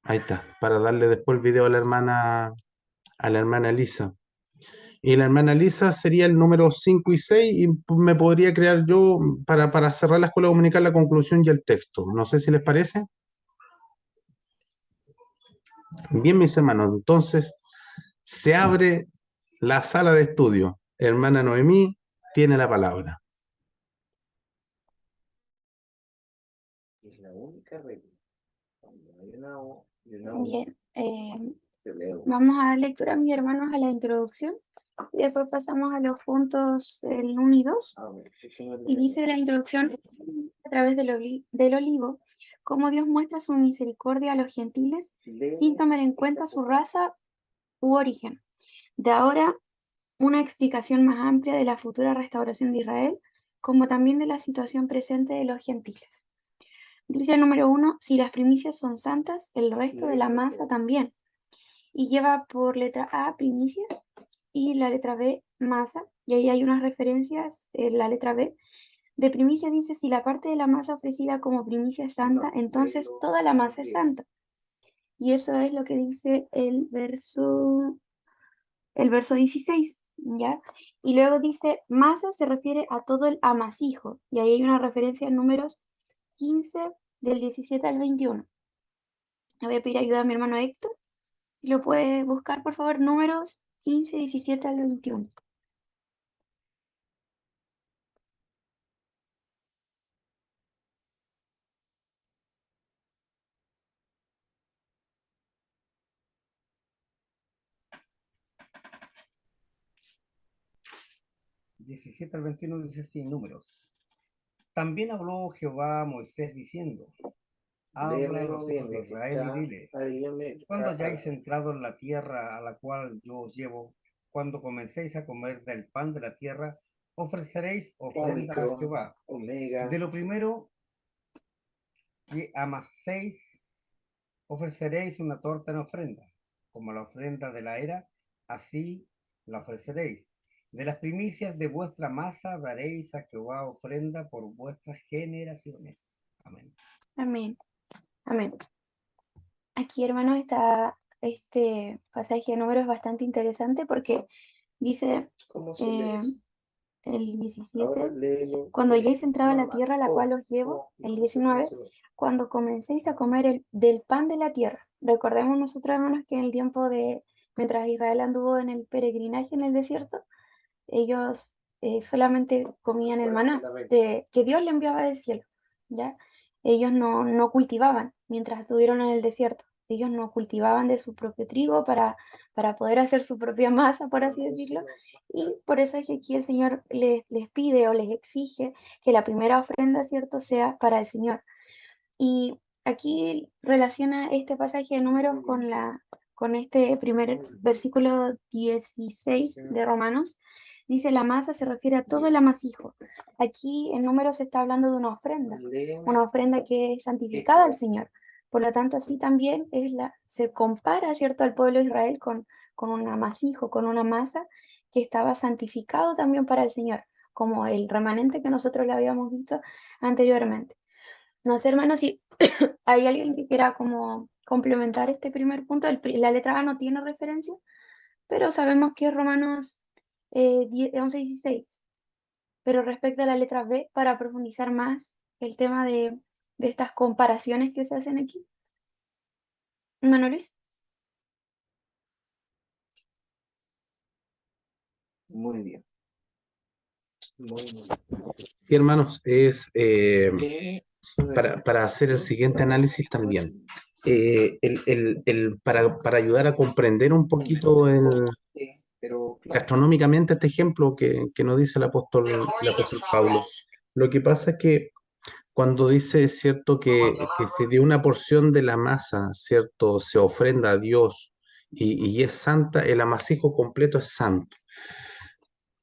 Ahí está, para darle después el video a la hermana Elisa. Y la hermana Lisa sería el número 5 y 6 y me podría crear yo para cerrar la escuela dominical la conclusión y el texto. No sé si les parece. Bien, mis hermanos, entonces se abre la sala de estudio. Hermana Noemí tiene la palabra. Es la única regla. Cuando hay una O y una U, Bien, se lee U. vamos a dar lectura, mis hermanos, a la introducción y después pasamos a los puntos el 1 y 2. A ver, ¿qué me Y lee? dice la introducción: a través del olivo, cómo Dios muestra su misericordia a los gentiles sin tomar en cuenta su raza u origen. De ahora, una explicación más amplia de la futura restauración de Israel, como también de la situación presente de los gentiles. Dice el número 1: si las primicias son santas, el resto de la masa también. Y lleva por letra A primicias y la letra B masa. Y ahí hay unas referencias en la letra B. De primicia dice: si la parte de la masa ofrecida como primicia es santa, entonces toda la masa es santa. Y eso es lo que dice el verso 16, ¿ya? Y luego dice: masa se refiere a todo el amasijo. Y ahí hay una referencia en Números 15, del 17 al 21. Le voy a pedir ayuda a mi hermano Héctor. Lo puede buscar, por favor, Números 15, 17 al 21. Al 21 dice así: Números. También habló Jehová a Moisés diciendo: habla a los hijos de Israel y diles: cuando hayáis entrado en la tierra a la cual yo os llevo, cuando comencéis a comer del pan de la tierra, ofreceréis ofrenda a Jehová. De lo primero que amaséis, ofreceréis una torta en ofrenda, como la ofrenda de la era, así la ofreceréis. De las primicias de vuestra masa daréis a Jehová ofrenda por vuestras generaciones. Amén. Amén. Amén. Aquí, hermanos, está este pasaje de Números bastante interesante porque dice el 17: cuando hayáis entrado a la tierra a la cual os llevo. El 19: cuando comencéis a comer del pan de la tierra. Recordemos nosotros, hermanos, que en el tiempo mientras Israel anduvo en el peregrinaje en el desierto, ellos solamente comían el maná que Dios le enviaba del cielo, ¿ya? Ellos no cultivaban mientras estuvieron en el desierto. Ellos no cultivaban de su propio trigo para poder hacer su propia masa, por así decirlo. Y por eso es que aquí el Señor les pide o les exige que la primera ofrenda, ¿cierto?, sea para el Señor. Y aquí relaciona este pasaje de Números con este primer versículo 16 de Romanos. Dice: la masa se refiere a todo el amasijo. Aquí en Números se está hablando de una ofrenda que es santificada al Señor. Por lo tanto, así también se compara, ¿cierto?, al pueblo de Israel con un amasijo, con una masa que estaba santificado también para el Señor, como el remanente que nosotros le habíamos visto anteriormente. No sé, hermano, si hay alguien que quiera como complementar este primer punto. La letra A no tiene referencia, pero sabemos que es Romanos 11, 16. Pero respecto a la letra B, para profundizar más el tema de estas comparaciones que se hacen aquí. Hermano Luis. Muy bien. Muy bien. Sí, hermanos, es para hacer el siguiente análisis también. Para ayudar a comprender un poquito gastronómicamente este ejemplo que nos dice el apóstol Pablo. Lo que pasa es que cuando dice, es cierto, que se dio una porción de la masa, cierto, se ofrenda a Dios y es santa, el amasijo completo es santo.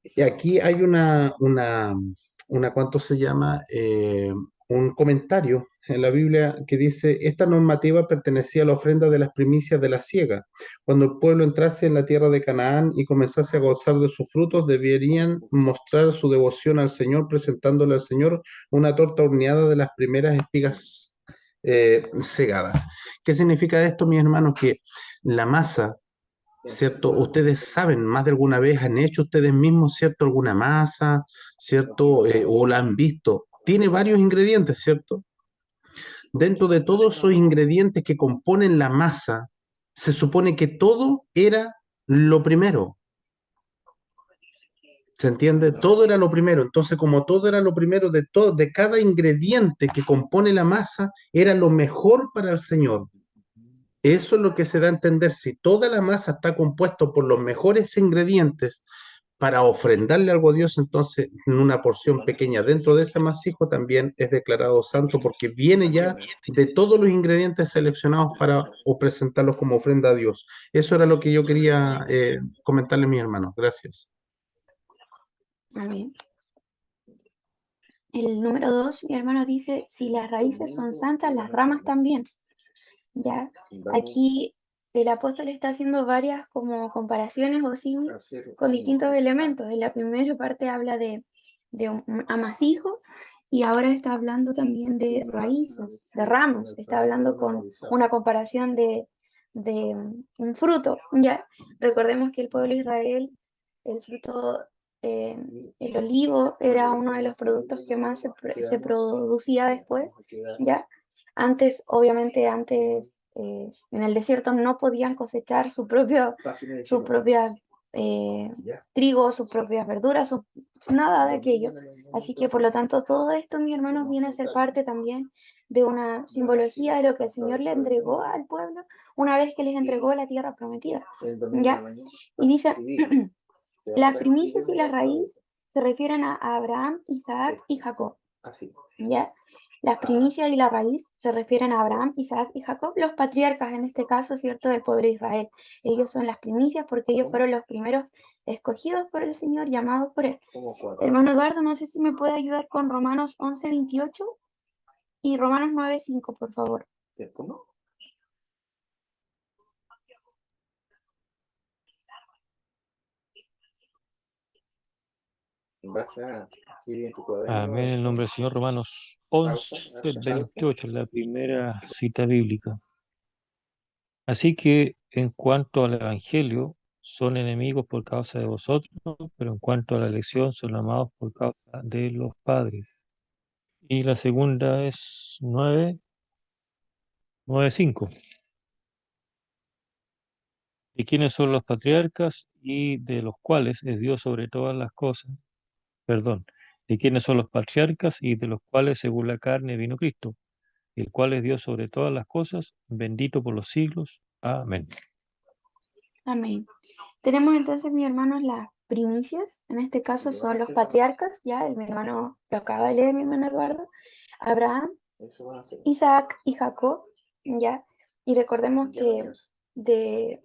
Y aquí hay ¿cuánto se llama? Un comentario en la Biblia que dice: esta normativa pertenecía a la ofrenda de las primicias de la siega. Cuando el pueblo entrase en la tierra de Canaán y comenzase a gozar de sus frutos, deberían mostrar su devoción al Señor, presentándole al Señor una torta horneada de las primeras espigas cegadas. ¿Qué significa esto, mis hermanos? Que la masa, ¿cierto? Ustedes saben, más de alguna vez han hecho ustedes mismos, ¿cierto? Alguna masa, ¿cierto? O la han visto. Tiene varios ingredientes, ¿cierto? Dentro de todos esos ingredientes que componen la masa, se supone que todo era lo primero. ¿Se entiende? Todo era lo primero. Entonces, como todo era lo primero de todo, de cada ingrediente que compone la masa, era lo mejor para el Señor. Eso es lo que se da a entender. Si toda la masa está compuesta por los mejores ingredientes para ofrendarle algo a Dios, entonces en una porción pequeña dentro de ese masijo también es declarado santo porque viene ya de todos los ingredientes seleccionados para o presentarlos como ofrenda a Dios. Eso era lo que yo quería comentarle a mis hermanos. Gracias. Amén. El número 2, mi hermano dice, si las raíces son santas, las ramas también. Ya, aquí el apóstol está haciendo varias como comparaciones o símiles con distintos elementos. En la primera parte habla de un amasijo y ahora está hablando también de raíces, de ramos. Está hablando con una comparación de un fruto. Ya, recordemos que el pueblo de Israel, el fruto, eh, el olivo era uno de los productos que más se producía después. Ya, antes, obviamente, en el desierto no podían cosechar su propia trigo, sus propias verduras, nada de aquello. Así que, por lo tanto, todo esto, mis hermanos, viene a ser parte también de una simbología de lo que el Señor le entregó al pueblo una vez que les entregó la tierra prometida. ¿Ya? Y dice, las primicias y la raíz se refieren a Abraham, Isaac y Jacob. ¿Ya? Las primicias y la raíz se refieren a Abraham, Isaac y Jacob, los patriarcas en este caso, ¿cierto?, del pueblo de Israel. Ellos son las primicias porque ellos fueron los primeros escogidos por el Señor, llamados por él. Hermano Eduardo, no sé si me puede ayudar con Romanos 11:28 y Romanos 9:5, por favor. ¿Cómo? Vas a escribir en tu cuaderno. Amén, en el nombre del Señor. Romanos 11:28, la primera cita bíblica. Así que en cuanto al Evangelio, son enemigos por causa de vosotros, pero en cuanto a la elección, son amados por causa de los padres. Y la segunda es 9:5. ¿Y quiénes son los patriarcas y de los cuales es Dios sobre todas las cosas? Perdón. ¿De quiénes son los patriarcas y de los cuales según la carne vino Cristo? El cual es Dios sobre todas las cosas, bendito por los siglos. Amén. Amén. Tenemos entonces, mis hermanos, las primicias. En este caso son los patriarcas, ya, mi hermano, lo acaba de leer mi hermano Eduardo, Abraham, Isaac y Jacob, ya. Y recordemos que de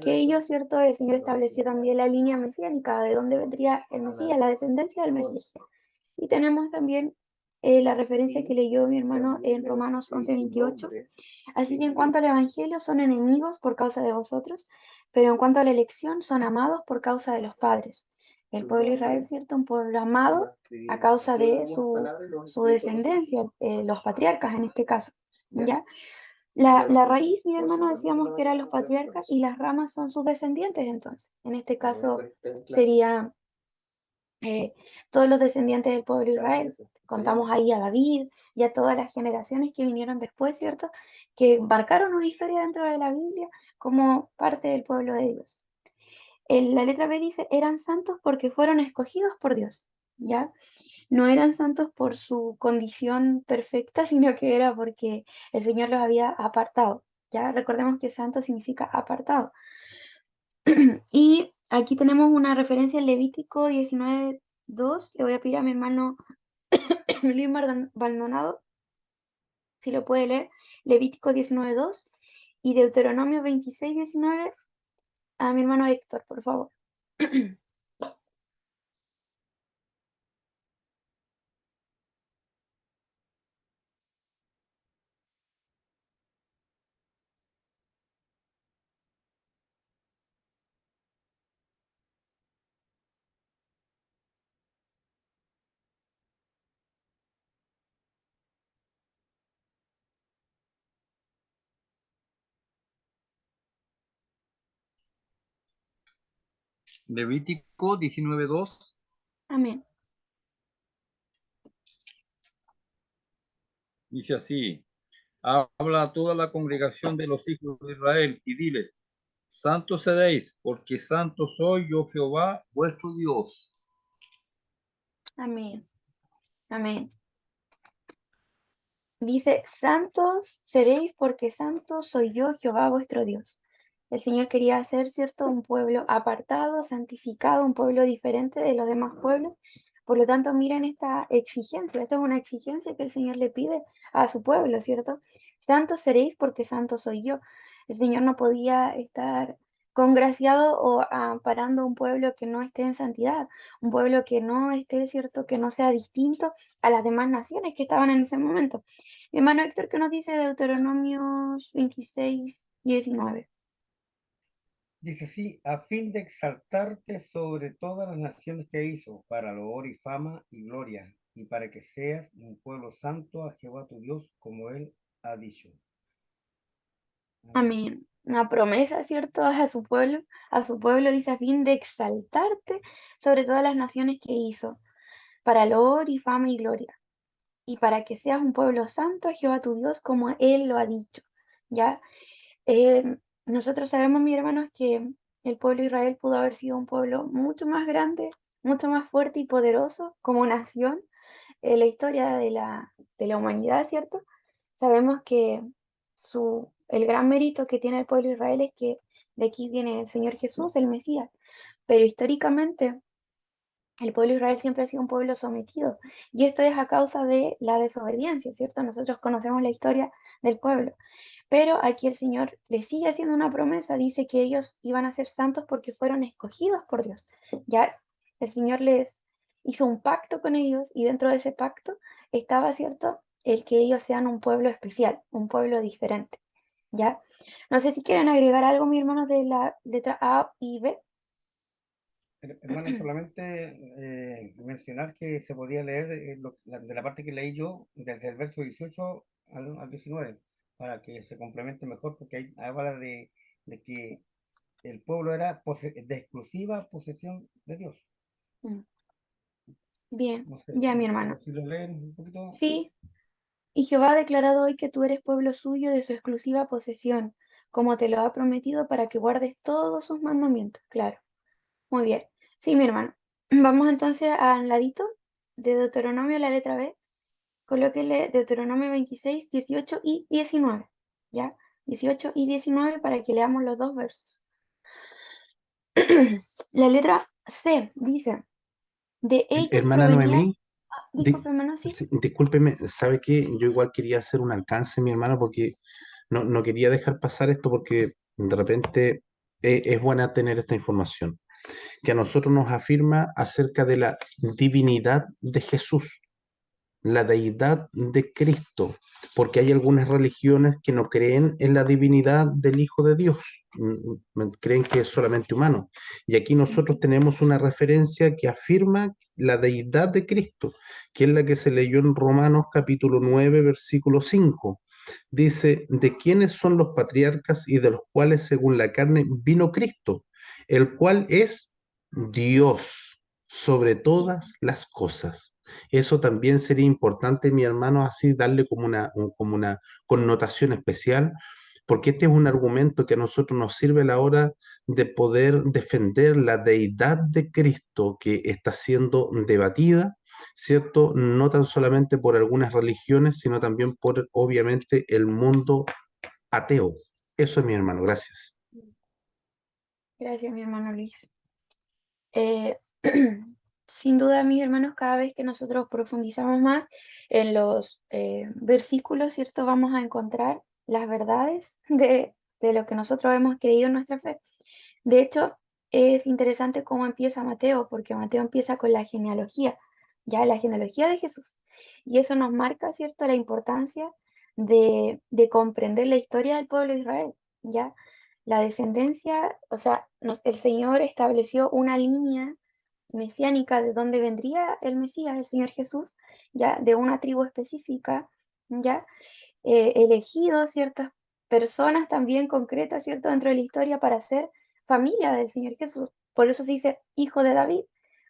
que ellos, ¿cierto? El Señor estableció también la línea mesiánica, de dónde vendría el Mesías, la descendencia del Mesías. Y tenemos también la referencia que leyó mi hermano en Romanos 11:28. Así que en cuanto al Evangelio, son enemigos por causa de vosotros, pero en cuanto a la elección, son amados por causa de los padres. El pueblo de Israel, ¿cierto? Un pueblo amado a causa de su descendencia, los patriarcas en este caso, ¿ya? La raíz, mi hermano, decíamos que eran los patriarcas y las ramas son sus descendientes, entonces. En este caso sería todos los descendientes del pueblo de Israel. Contamos ahí a David y a todas las generaciones que vinieron después, ¿cierto? Que marcaron una historia dentro de la Biblia como parte del pueblo de Dios. La letra B dice, eran santos porque fueron escogidos por Dios, ¿ya? No eran santos por su condición perfecta, sino que era porque el Señor los había apartado, ¿ya? Recordemos que santo significa apartado. Y aquí tenemos una referencia en Levítico 19:2. Le voy a pedir a mi hermano Luis Maldonado, si lo puede leer, Levítico 19:2 y Deuteronomio 26:19 a mi hermano Héctor, por favor. Levítico 19:2. Amén. Dice así: habla a toda la congregación de los hijos de Israel y diles: santos seréis, porque santo soy yo Jehová, vuestro Dios. Amén. Amén. Dice, santos seréis porque santo soy yo, Jehová vuestro Dios. El Señor quería hacer, ¿cierto?, un pueblo apartado, santificado, un pueblo diferente de los demás pueblos. Por lo tanto, miren esta exigencia. Esta es una exigencia que el Señor le pide a su pueblo, ¿cierto? Santos seréis porque santo soy yo. El Señor no podía estar congraciado o amparando un pueblo que no esté en santidad, un pueblo que no esté, ¿cierto?, que no sea distinto a las demás naciones que estaban en ese momento. Mi hermano Héctor, ¿qué nos dice Deuteronomios 26:19? Dice así, a fin de exaltarte sobre todas las naciones que hizo, para loor y fama y gloria, y para que seas un pueblo santo a Jehová tu Dios, como él ha dicho. Amén. Una promesa, ¿cierto? A su pueblo dice a fin de exaltarte sobre todas las naciones que hizo, para loor y fama y gloria, y para que seas un pueblo santo a Jehová tu Dios, como él lo ha dicho. ¿Ya? Nosotros sabemos, mis hermanos, que el pueblo de Israel pudo haber sido un pueblo mucho más grande, mucho más fuerte y poderoso como nación en la historia de la humanidad, ¿cierto? Sabemos que el gran mérito que tiene el pueblo de Israel es que de aquí viene el Señor Jesús, el Mesías, pero históricamente el pueblo de Israel siempre ha sido un pueblo sometido y esto es a causa de la desobediencia, ¿cierto? Nosotros conocemos la historia del pueblo. Pero aquí el Señor les sigue haciendo una promesa, dice que ellos iban a ser santos porque fueron escogidos por Dios. Ya el Señor les hizo un pacto con ellos y dentro de ese pacto estaba, ¿cierto?, el que ellos sean un pueblo especial, un pueblo diferente. ¿Ya? No sé si quieren agregar algo, mis hermanos, de la letra A y B. Hermano, solamente mencionar que se podía leer de la parte que leí yo, desde el verso 18 al 19, para que se complemente mejor, porque ahí habla de que el pueblo era de exclusiva posesión de Dios. Mm. Bien, No sé ya, mi hermano. si lo leen un poquito. Sí, y Jehová ha declarado hoy que tú eres pueblo suyo de su exclusiva posesión, como te lo ha prometido para que guardes todos sus mandamientos. Claro. Muy bien. Sí, mi hermano. Vamos entonces al ladito de Deuteronomio, la letra B. Colóquele Deuteronomio 26, 18 y 19. ¿Ya? 18 y 19 para que leamos los dos versos. La letra C dice, de ellos Hermana provenía... Noemí, Disculpe, hermano, sí. sí, discúlpeme, ¿sabe qué? Yo igual quería hacer un alcance, mi hermano, porque no quería dejar pasar esto porque de repente es buena tener esta información, que a nosotros nos afirma acerca de la divinidad de Jesús, la deidad de Cristo, porque hay algunas religiones que no creen en la divinidad del Hijo de Dios, creen que es solamente humano. Y aquí nosotros tenemos una referencia que afirma la deidad de Cristo, que es la que se leyó en Romanos capítulo 9, versículo 5. Dice, ¿de quiénes son los patriarcas y de los cuales según la carne vino Cristo, el cual es Dios sobre todas las cosas? Eso también sería importante, mi hermano, así darle como una connotación especial, porque este es un argumento que a nosotros nos sirve a la hora de poder defender la deidad de Cristo que está siendo debatida, ¿cierto? No tan solamente por algunas religiones, sino también por, obviamente, el mundo ateo. Eso es mi hermano, gracias. Gracias, mi hermano Luis. Eh, sin duda, mis hermanos, cada vez que nosotros profundizamos más en los versículos, ¿cierto? Vamos a encontrar las verdades de lo que nosotros hemos creído en nuestra fe. De hecho, es interesante cómo empieza Mateo, porque Mateo empieza con la genealogía, ya la genealogía de Jesús. Y eso nos marca, ¿cierto?, la importancia de comprender la historia del pueblo de Israel, ¿ya? La descendencia, o sea, el Señor estableció una línea mesiánica de dónde vendría el Mesías, el Señor Jesús, ya de una tribu específica, ya elegido ciertas personas también concretas, ¿cierto?, dentro de la historia para ser familia del Señor Jesús, por eso se dice hijo de David,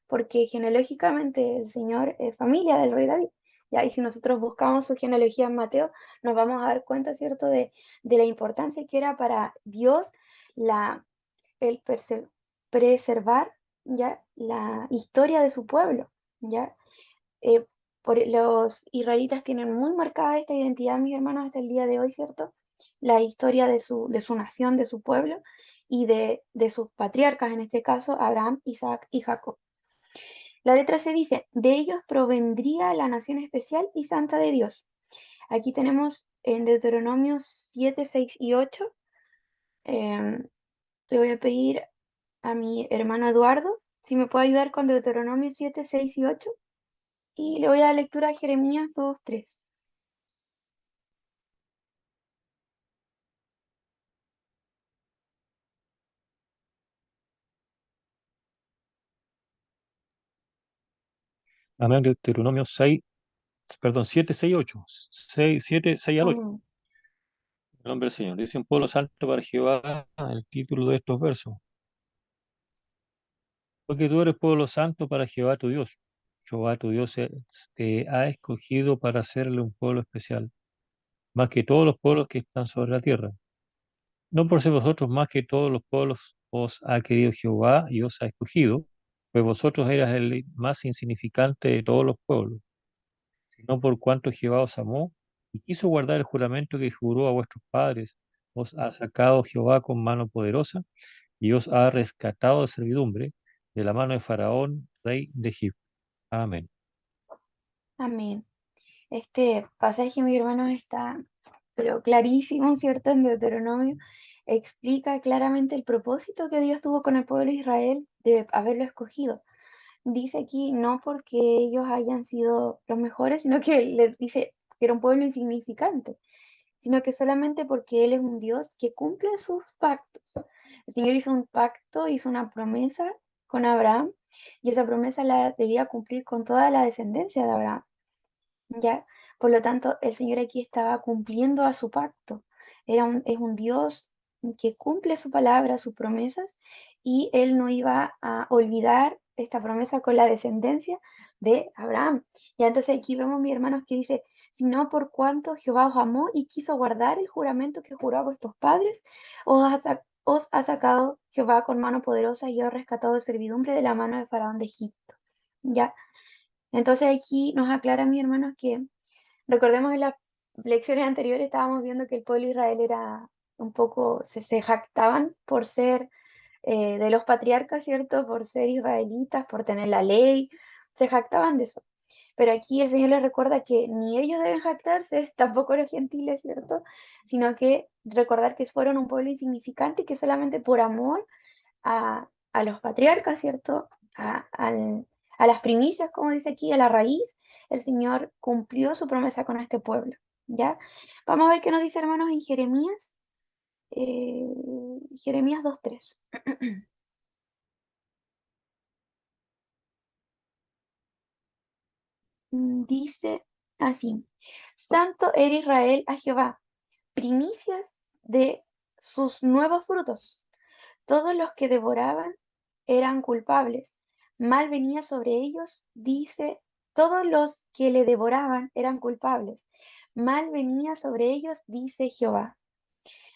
porque genealógicamente el Señor es familia del rey David. ¿Ya? Y si nosotros buscamos su genealogía en Mateo, nos vamos a dar cuenta, ¿cierto?, de la importancia que era para Dios el preservar, ¿ya?, la historia de su pueblo, ¿ya? Eh, los israelitas tienen muy marcada esta identidad, mis hermanos, hasta el día de hoy, ¿cierto? La historia de su nación, de su pueblo y de sus patriarcas, en este caso, Abraham, Isaac y Jacob. La letra C dice, de ellos provendría la nación especial y santa de Dios. Aquí tenemos en Deuteronomio 7, 6 y 8. Le voy a pedir a mi hermano Eduardo si me puede ayudar con Deuteronomio 7, 6 y 8. Y le voy a dar lectura a Jeremías 2, 3. Amén. Deuteronomio 6, perdón, 7, 6, 8. 6, 7, 6 al 8. Amén. El nombre del Señor. Dice un pueblo santo para Jehová, el título de estos versos. Porque tú eres pueblo santo para Jehová tu Dios. Jehová tu Dios te ha escogido para hacerle un pueblo especial, más que todos los pueblos que están sobre la tierra. No por ser vosotros más que todos los pueblos os ha querido Jehová y os ha escogido, pues vosotros eras el más insignificante de todos los pueblos, sino por cuanto Jehová os amó y quiso guardar el juramento que juró a vuestros padres. Os ha sacado Jehová con mano poderosa y os ha rescatado de servidumbre de la mano de Faraón, rey de Egipto. Amén. Amén. Este pasaje, mi hermano, está pero clarísimo, ¿cierto? En Deuteronomio explica claramente el propósito que Dios tuvo con el pueblo de Israel de haberlo escogido. Dice aquí no porque ellos hayan sido los mejores, sino que les dice que era un pueblo insignificante, sino que solamente porque Él es un Dios que cumple sus pactos. El Señor hizo un pacto, hizo una promesa con Abraham y esa promesa la debía cumplir con toda la descendencia de Abraham. ¿Ya? Por lo tanto, el Señor aquí estaba cumpliendo a su pacto. Es un Dios que cumple su palabra, sus promesas, y Él no iba a olvidar esta promesa con la descendencia de Abraham. Y entonces aquí vemos, mis hermanos, que dice, sino por cuanto Jehová os amó y quiso guardar el juramento que juró a vuestros padres, os ha sacado Jehová con mano poderosa y os ha rescatado de servidumbre de la mano de Faraón de Egipto. ¿Ya? Entonces aquí nos aclara, mis hermanos, que recordemos en las lecciones anteriores estábamos viendo que el pueblo de Israel era un poco, se jactaban por ser de los patriarcas, ¿cierto? Por ser israelitas, por tener la ley, se jactaban de eso. Pero aquí el Señor les recuerda que ni ellos deben jactarse, tampoco los gentiles, ¿cierto? Sino que recordar que fueron un pueblo insignificante y que solamente por amor a los patriarcas, ¿cierto? A las primicias, como dice aquí, a la raíz, el Señor cumplió su promesa con este pueblo, ¿ya? Vamos a ver qué nos dice, hermanos, en Jeremías, Jeremías 2:3. Dice así, Santo era Israel a Jehová, primicias de sus nuevos frutos. Todos los que devoraban eran culpables. Mal venía sobre ellos, dice, todos los que le devoraban eran culpables. Mal venía sobre ellos, dice Jehová.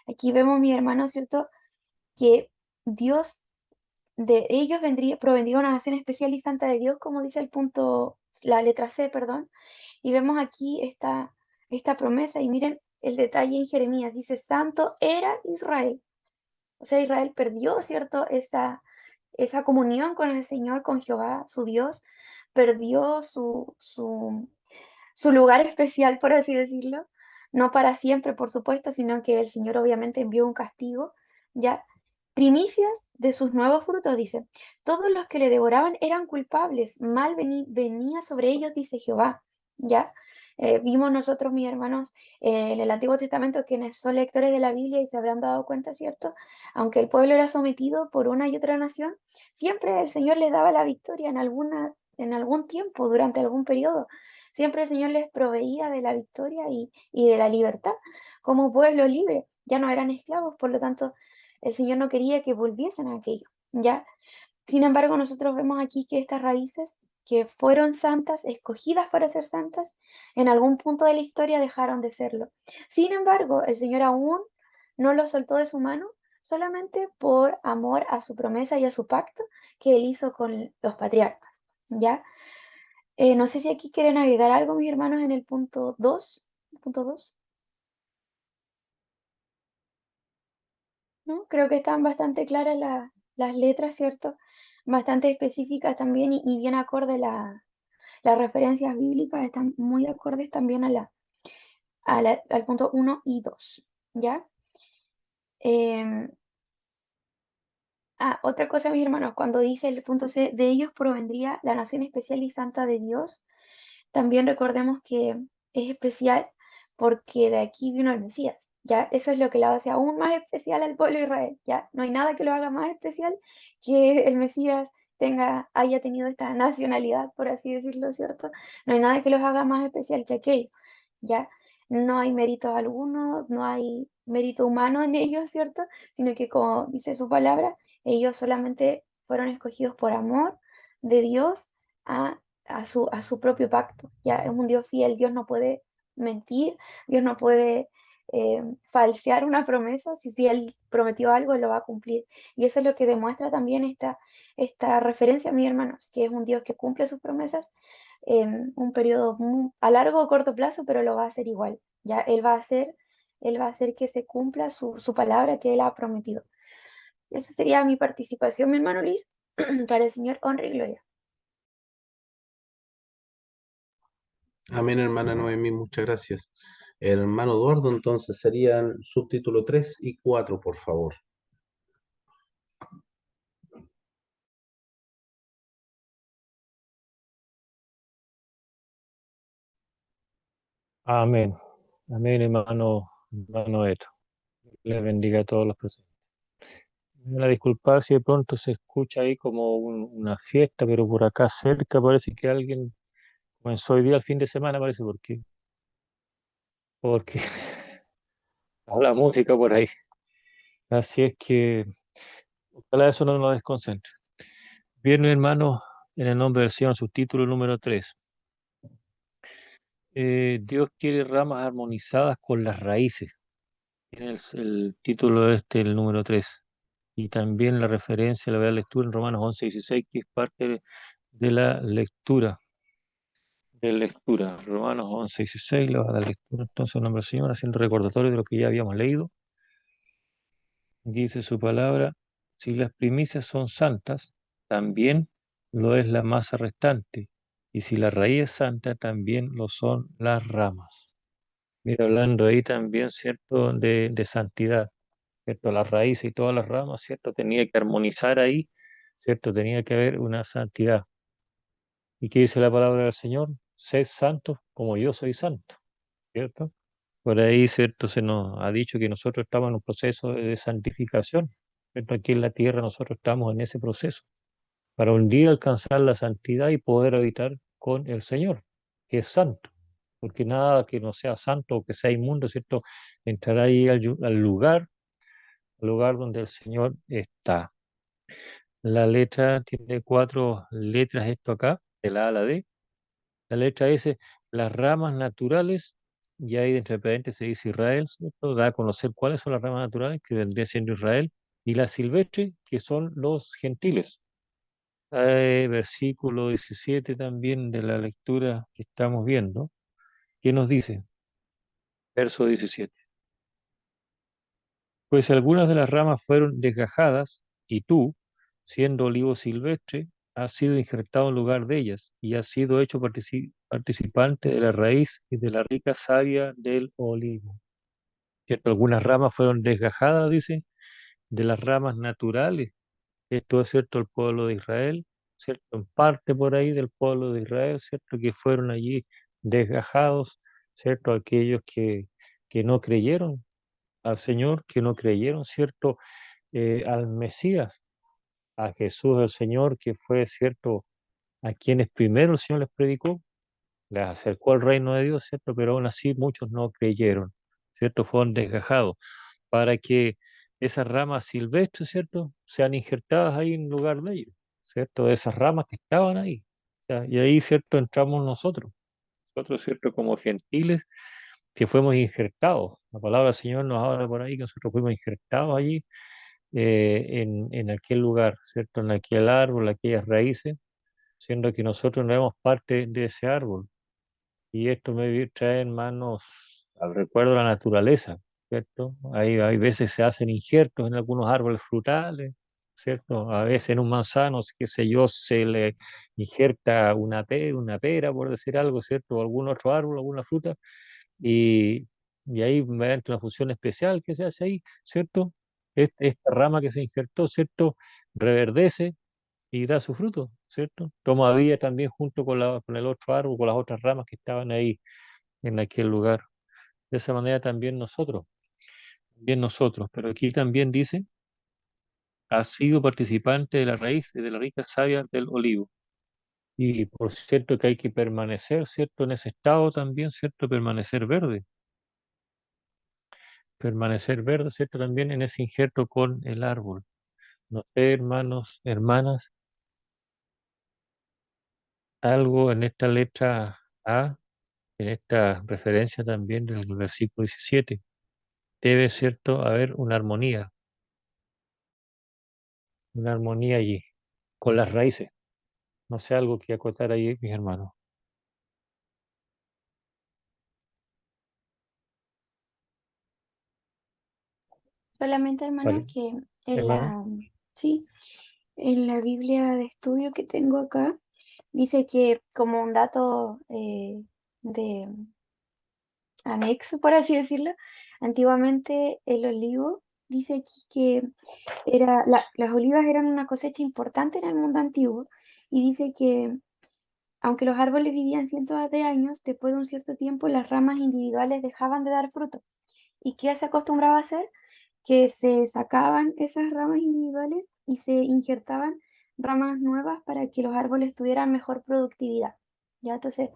Aquí vemos, mi hermano, ¿cierto? Que Dios de ellos provendría una nación especial y santa de Dios, como dice el punto, la letra C, perdón. Y vemos aquí esta promesa y miren el detalle en Jeremías. Dice, santo era Israel. O sea, Israel perdió, ¿cierto? Esa comunión con el Señor, con Jehová, su Dios, perdió su lugar especial, por así decirlo, no para siempre, por supuesto, sino que el Señor obviamente envió un castigo, ya. Primicias de sus nuevos frutos, dice, todos los que le devoraban eran culpables, mal venía sobre ellos, dice Jehová, ya. Vimos nosotros, mis hermanos, en el Antiguo Testamento, quienes son lectores de la Biblia y se habrán dado cuenta, ¿cierto? Aunque el pueblo era sometido por una y otra nación, siempre el Señor les daba la victoria en algún tiempo, durante algún periodo. Siempre el Señor les proveía de la victoria y de la libertad como pueblo libre. Ya no eran esclavos, por lo tanto, el Señor no quería que volviesen a aquello, ¿ya? Sin embargo, nosotros vemos aquí que estas raíces que fueron santas, escogidas para ser santas, en algún punto de la historia dejaron de serlo. Sin embargo, el Señor aún no lo soltó de su mano, solamente por amor a su promesa y a su pacto que él hizo con los patriarcas. ¿Ya? No sé si aquí quieren agregar algo, mis hermanos, en el punto 2. Punto 2. ¿No? Creo que están bastante claras las letras, ¿cierto? Bastante específicas también y bien acorde las referencias bíblicas, están muy acordes también al punto 1 y 2, ¿ya? Em, otra cosa, mis hermanos, cuando dice el punto C, de ellos provendría la nación especial y santa de Dios, también recordemos que es especial porque de aquí vino el Mesías, ¿ya? Eso es lo que la hace aún más especial al pueblo de Israel, ¿ya? No hay nada que lo haga más especial que el Mesías haya tenido esta nacionalidad, por así decirlo, ¿cierto? No hay nada que los haga más especial que aquello, ¿ya? No hay mérito alguno, no hay mérito humano en ellos, ¿cierto? Sino que como dice su palabra, ellos solamente fueron escogidos por amor de Dios a a su propio pacto. Ya es un Dios fiel, Dios no puede mentir, Dios no puede falsear una promesa, si Él prometió algo, Él lo va a cumplir. Y eso es lo que demuestra también esta referencia, mis hermanos, que es un Dios que cumple sus promesas en un periodo a largo o corto plazo, pero lo va a hacer igual. Ya Él va a hacer que se cumpla su palabra que Él ha prometido. Esa sería mi participación, mi hermano Luis, para el Señor, honra y gloria. Amén, hermana Noemí, muchas gracias. Hermano Eduardo, entonces serían subtítulo 3 y 4, por favor. Amén. Amén, hermano Eto. Les bendiga a todos los presentes. Me van a disculpar si de pronto se escucha ahí como una fiesta, pero por acá cerca parece que alguien comenzó hoy día el fin de semana, parece, porque habla música por ahí. Así es que ojalá eso no nos desconcentre. Bien, mi hermano, en el nombre del Señor, subtítulo número 3. Dios quiere ramas armonizadas con las raíces. Tiene el título el número 3. Y también la referencia, la lectura en Romanos 11:16, que es parte de la lectura. Romanos 11:16, la lectura entonces en nombre del Señor, haciendo recordatorio de lo que ya habíamos leído. Dice su palabra, si las primicias son santas, también lo es la masa restante, y si la raíz es santa, también lo son las ramas. Mira, hablando ahí también, ¿cierto?, de santidad, ¿cierto? Las raíces y todas las ramas, ¿cierto? Tenía que armonizar ahí, ¿cierto? Tenía que haber una santidad. ¿Y qué dice la palabra del Señor? Sed santos como yo soy santo, ¿cierto? Por ahí, ¿cierto? Se nos ha dicho que nosotros estamos en un proceso de santificación, ¿cierto? Aquí en la tierra nosotros estamos en ese proceso para un día alcanzar la santidad y poder habitar con el Señor, que es santo, porque nada que no sea santo o que sea inmundo, ¿cierto? Entrará ahí al lugar donde el Señor está. La letra tiene 4 letras, esto acá, de la A a la D. La letra S, las ramas naturales, y ahí entre paréntesis se dice Israel, ¿cierto? Da a conocer cuáles son las ramas naturales, que vendría siendo Israel, y las silvestres, que son los gentiles. Versículo 17 también de la lectura que estamos viendo, ¿qué nos dice? Verso 17. Pues algunas de las ramas fueron desgajadas, y tú, siendo olivo silvestre, has sido injertado en lugar de ellas, y has sido hecho participante de la raíz y de la rica savia del olivo. ¿Cierto? Algunas ramas fueron desgajadas, dice, de las ramas naturales. Esto es cierto el pueblo de Israel, ¿cierto? En parte por ahí del pueblo de Israel, ¿cierto? Que fueron allí desgajados, ¿cierto? Aquellos que no creyeron al Señor, que no creyeron, ¿cierto? Al Mesías, a Jesús el Señor, que fue, ¿cierto? A quienes primero el Señor les predicó, les acercó al reino de Dios, ¿cierto? Pero aún así muchos no creyeron, ¿cierto? Fueron desgajados para que esas ramas silvestres, ¿cierto? Sean injertadas ahí en lugar de ellos, ¿cierto? De esas ramas que estaban ahí. O sea, y ahí, ¿cierto? Entramos nosotros. Nosotros, ¿cierto? Como gentiles que fuimos injertados. La palabra del Señor nos habla por ahí que nosotros fuimos injertados allí en aquel lugar, ¿cierto? En aquel árbol, aquellas raíces, siendo que nosotros no éramos parte de ese árbol. Y esto me trae, hermanos, al recuerdo de la naturaleza, ¿cierto? Hay veces se hacen injertos en algunos árboles frutales, ¿cierto? A veces en un manzano, qué sé yo, se le injerta una pera, por decir algo, ¿cierto? O algún otro árbol, alguna fruta, y, y ahí mediante una función especial que se hace ahí, ¿cierto? Esta rama que se injertó, ¿cierto? Reverdece y da su fruto, ¿cierto? Toma vida también junto con el otro árbol, con las otras ramas que estaban ahí en aquel lugar. De esa manera también nosotros, pero aquí también dice, ha sido participante de la raíz y de la rica savia del olivo. Y por cierto que hay que permanecer, ¿cierto? En ese estado también, ¿cierto? Permanecer verde, ¿cierto? También en ese injerto con el árbol. No sé, hermanos, hermanas, algo en esta letra A, en esta referencia también del versículo 17. Debe, ¿cierto?, haber una armonía allí, con las raíces. No sé, algo que acotar ahí, mis hermanos. Solamente, hermanos, ¿Vale? que Hermano, sí, en la Biblia de estudio que tengo acá, dice que como un dato de anexo, por así decirlo, antiguamente el olivo, dice aquí que las olivas eran una cosecha importante en el mundo antiguo y dice que aunque los árboles vivían cientos de años, después de un cierto tiempo las ramas individuales dejaban de dar fruto. ¿Y qué se acostumbraba a hacer? Que se sacaban esas ramas individuales y se injertaban ramas nuevas para que los árboles tuvieran mejor productividad. ¿Ya? Entonces,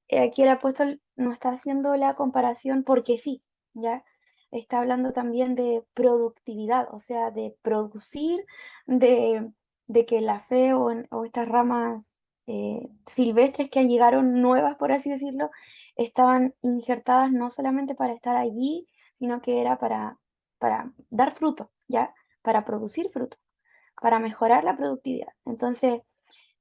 aquí el apóstol no está haciendo la comparación porque sí, ¿ya? Está hablando también de productividad, o sea, de producir, de, de que la fe o estas ramas silvestres que llegaron nuevas, por así decirlo, estaban injertadas no solamente para estar allí, sino que era para dar fruto, ¿ya? Para producir fruto, para mejorar la productividad. Entonces,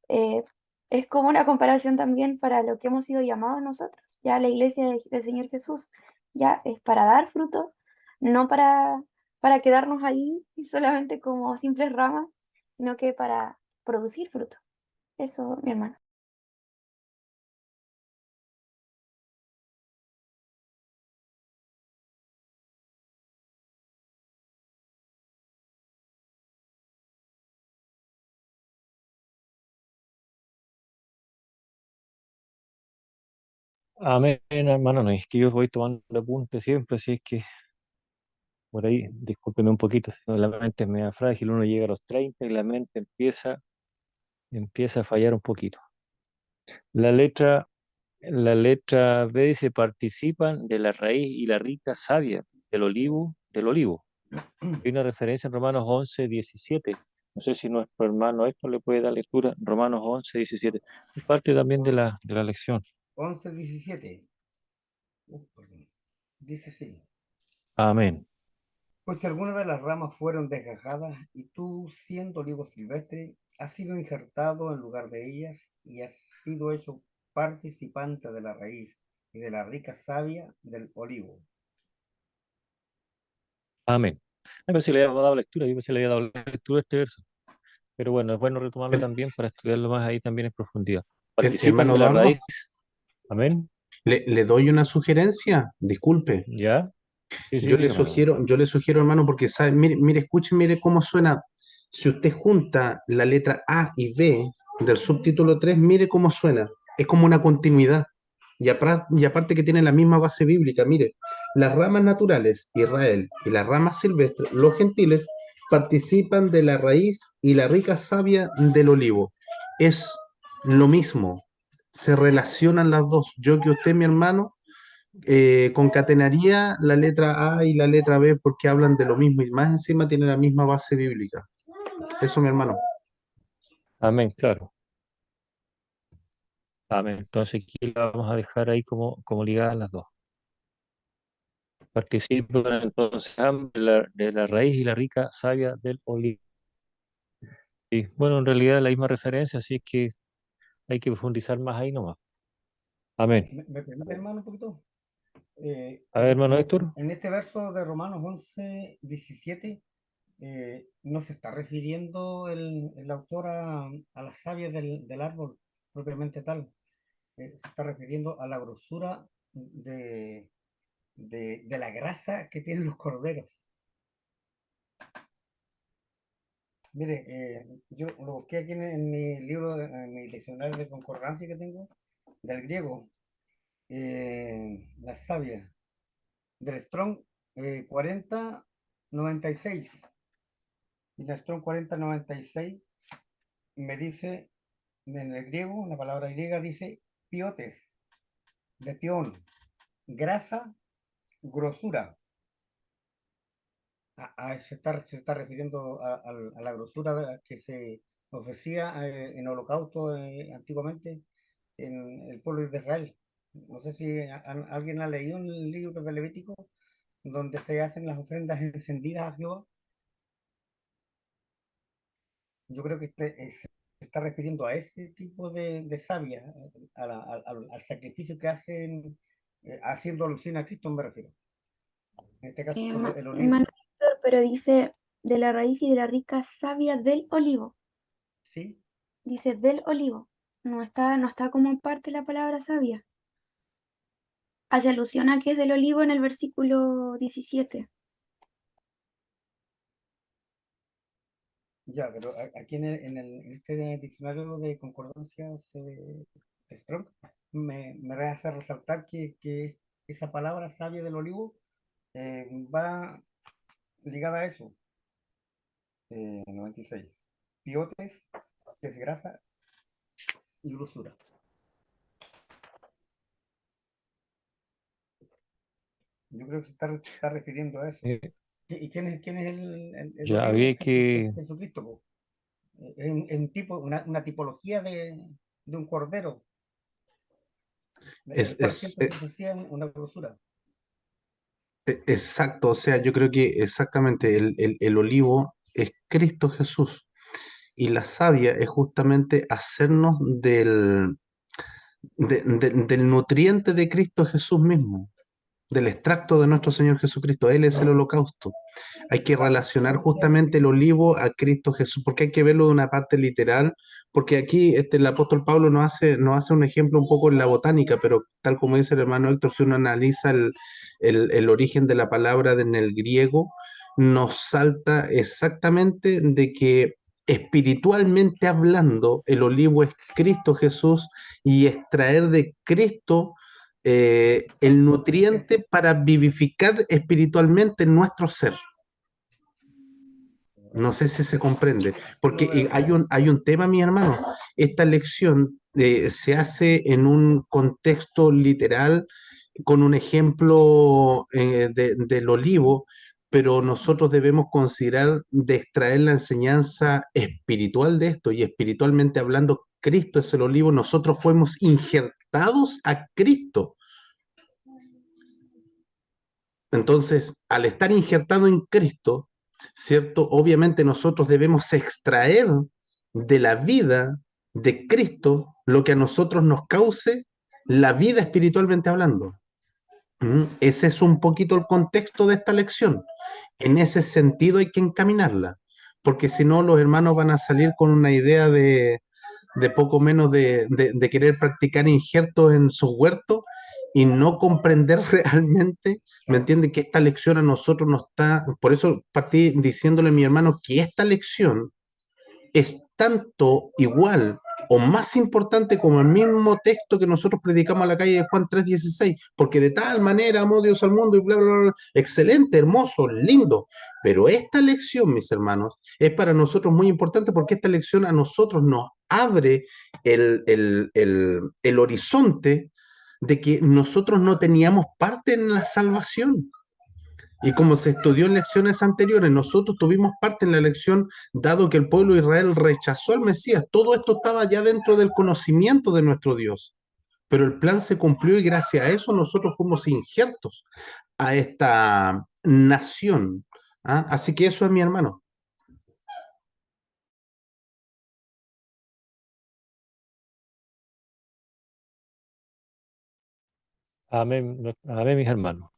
eh, es como una comparación también para lo que hemos sido llamados nosotros. Ya la iglesia del Señor Jesús ya es para dar fruto, no para quedarnos ahí solamente como simples ramas, sino que para producir fruto. Eso, mi hermano. amén, hermano. No es que yo voy tomando apuntes siempre, así es que por ahí, discúlpeme un poquito, si no, la mente es media frágil, uno llega a los 30 y la mente empieza a fallar un poquito. La letra, la letra B dice, participan de la raíz y la rica savia del olivo. Hay una referencia en Romanos 11:17. No sé si nuestro hermano esto le puede dar lectura. Romanos 11:17. Es parte también de la lección. 11:17. Perdón. Dice así. Amén. Pues si algunas de las ramas fueron desgajadas y tú, siendo olivo silvestre, has sido injertado en lugar de ellas y has sido hecho participante de la raíz y de la rica savia del olivo. Amén. A ver si le había dado lectura. Yo pensé que le había dado lectura a este verso. Pero bueno, es bueno retomarlo Her- también para estudiarlo más ahí también en profundidad. Participan Hermano de la Eduardo, raíz. Amén. le doy una sugerencia, disculpe. ¿Ya? Sí, sí, dígame nomás. Yo le sugiero, hermano, porque sabe, mire, mire, escuche, mire cómo suena. Si usted junta la letra A y B del subtítulo 3, mire cómo suena. Es como una continuidad. Y aparte que tiene la misma base bíblica, mire, las ramas naturales, Israel, y las ramas silvestres, los gentiles, participan de la raíz y la rica savia del olivo. Es lo mismo, se relacionan las dos. Yo que usted, mi hermano, concatenaría la letra A y la letra B porque hablan de lo mismo y más encima tienen la misma base bíblica. Eso, mi hermano. Amén, claro. Amén. Entonces aquí la vamos a dejar ahí como ligadas las dos. Participan entonces ambas de la raíz y la rica savia del olivo. Y bueno, en realidad es la misma referencia, así es que hay que profundizar más ahí nomás. Amén. ¿Me permite, hermano, un poquito? A ver, hermano Héctor. En este verso de Romanos 11, 17, no se está refiriendo el autor a la savia del árbol propiamente tal. Se está refiriendo a la grosura de la grasa que tienen los corderos. Mire, yo lo busqué aquí en mi libro, en mi diccionario de concordancia que tengo, del griego, la savia, del Strong 4096. Y la Strong 4096 me dice, en el griego, la palabra griega dice piotes, de pión, grasa, grosura. Se está refiriendo a la grosura que se ofrecía en holocausto antiguamente en el pueblo de Israel. No sé si alguien ha leído un libro de Levítico donde se hacen las ofrendas encendidas a Jehová. Yo creo que se está refiriendo a ese tipo de savia, al sacrificio que hacen, haciendo alusión a Cristo, me refiero. En este caso, el olivo. Hermano Héctor, pero dice de la raíz y de la rica savia del olivo. ¿Sí? Dice del olivo. No está como parte la palabra savia. Hace alusión a que es del olivo en el versículo 17. Ya, pero aquí en este diccionario de concordancias Strong me hace resaltar que esa palabra savia del olivo va ligada a eso. 96. Piotes, que es grasa y grosura. Yo creo que se está refiriendo a eso. Eh, ¿Y quién es el ya olivo? habría que, Jesucristo, po. Una tipología de un cordero, Es, el cual es, siempre se ofrecía una grosura. exacto, o sea, yo creo que exactamente el olivo es Cristo Jesús y la savia es justamente hacernos del nutriente de Cristo Jesús mismo, del extracto de nuestro Señor Jesucristo. Él es el holocausto. Hay que relacionar justamente el olivo a Cristo Jesús, porque hay que verlo de una parte literal, porque aquí el apóstol Pablo nos hace un ejemplo un poco en la botánica, pero tal como dice el hermano Héctor, si uno analiza el origen de la palabra en el griego, nos salta exactamente de que espiritualmente hablando, el olivo es Cristo Jesús y extraer de Cristo el nutriente para vivificar espiritualmente nuestro ser. No sé si se comprende, porque hay un tema, mi hermano. Esta lección se hace en un contexto literal, con un ejemplo del olivo, pero nosotros debemos considerar de extraer la enseñanza espiritual de esto, y espiritualmente hablando, Cristo es el olivo, nosotros fuimos injertados a Cristo. Entonces, al estar injertado en Cristo, ¿cierto? Obviamente nosotros debemos extraer de la vida de Cristo lo que a nosotros nos cause la vida espiritualmente hablando. Ese es un poquito el contexto de esta lección. En ese sentido hay que encaminarla, porque si no los hermanos van a salir con una idea de poco menos de querer practicar injertos en sus huertos y no comprender realmente, ¿me entienden? Que esta lección a nosotros nos está, por eso partí diciéndole a mi hermano que esta lección es tanto igual o más importante como el mismo texto que nosotros predicamos a la calle de Juan 3:16, porque de tal manera amó Dios al mundo y bla, bla, bla, excelente, hermoso, lindo, pero esta lección, mis hermanos, es para nosotros muy importante porque esta lección a nosotros nos abre el horizonte de que nosotros no teníamos parte en la salvación. Y como se estudió en lecciones anteriores, nosotros tuvimos parte en la lección, dado que el pueblo de Israel rechazó al Mesías. Todo esto estaba ya dentro del conocimiento de nuestro Dios. Pero el plan se cumplió y gracias a eso nosotros fuimos injertos a esta nación. ¿Ah? Así que eso es mi hermano. Amén, amén, mis hermanos.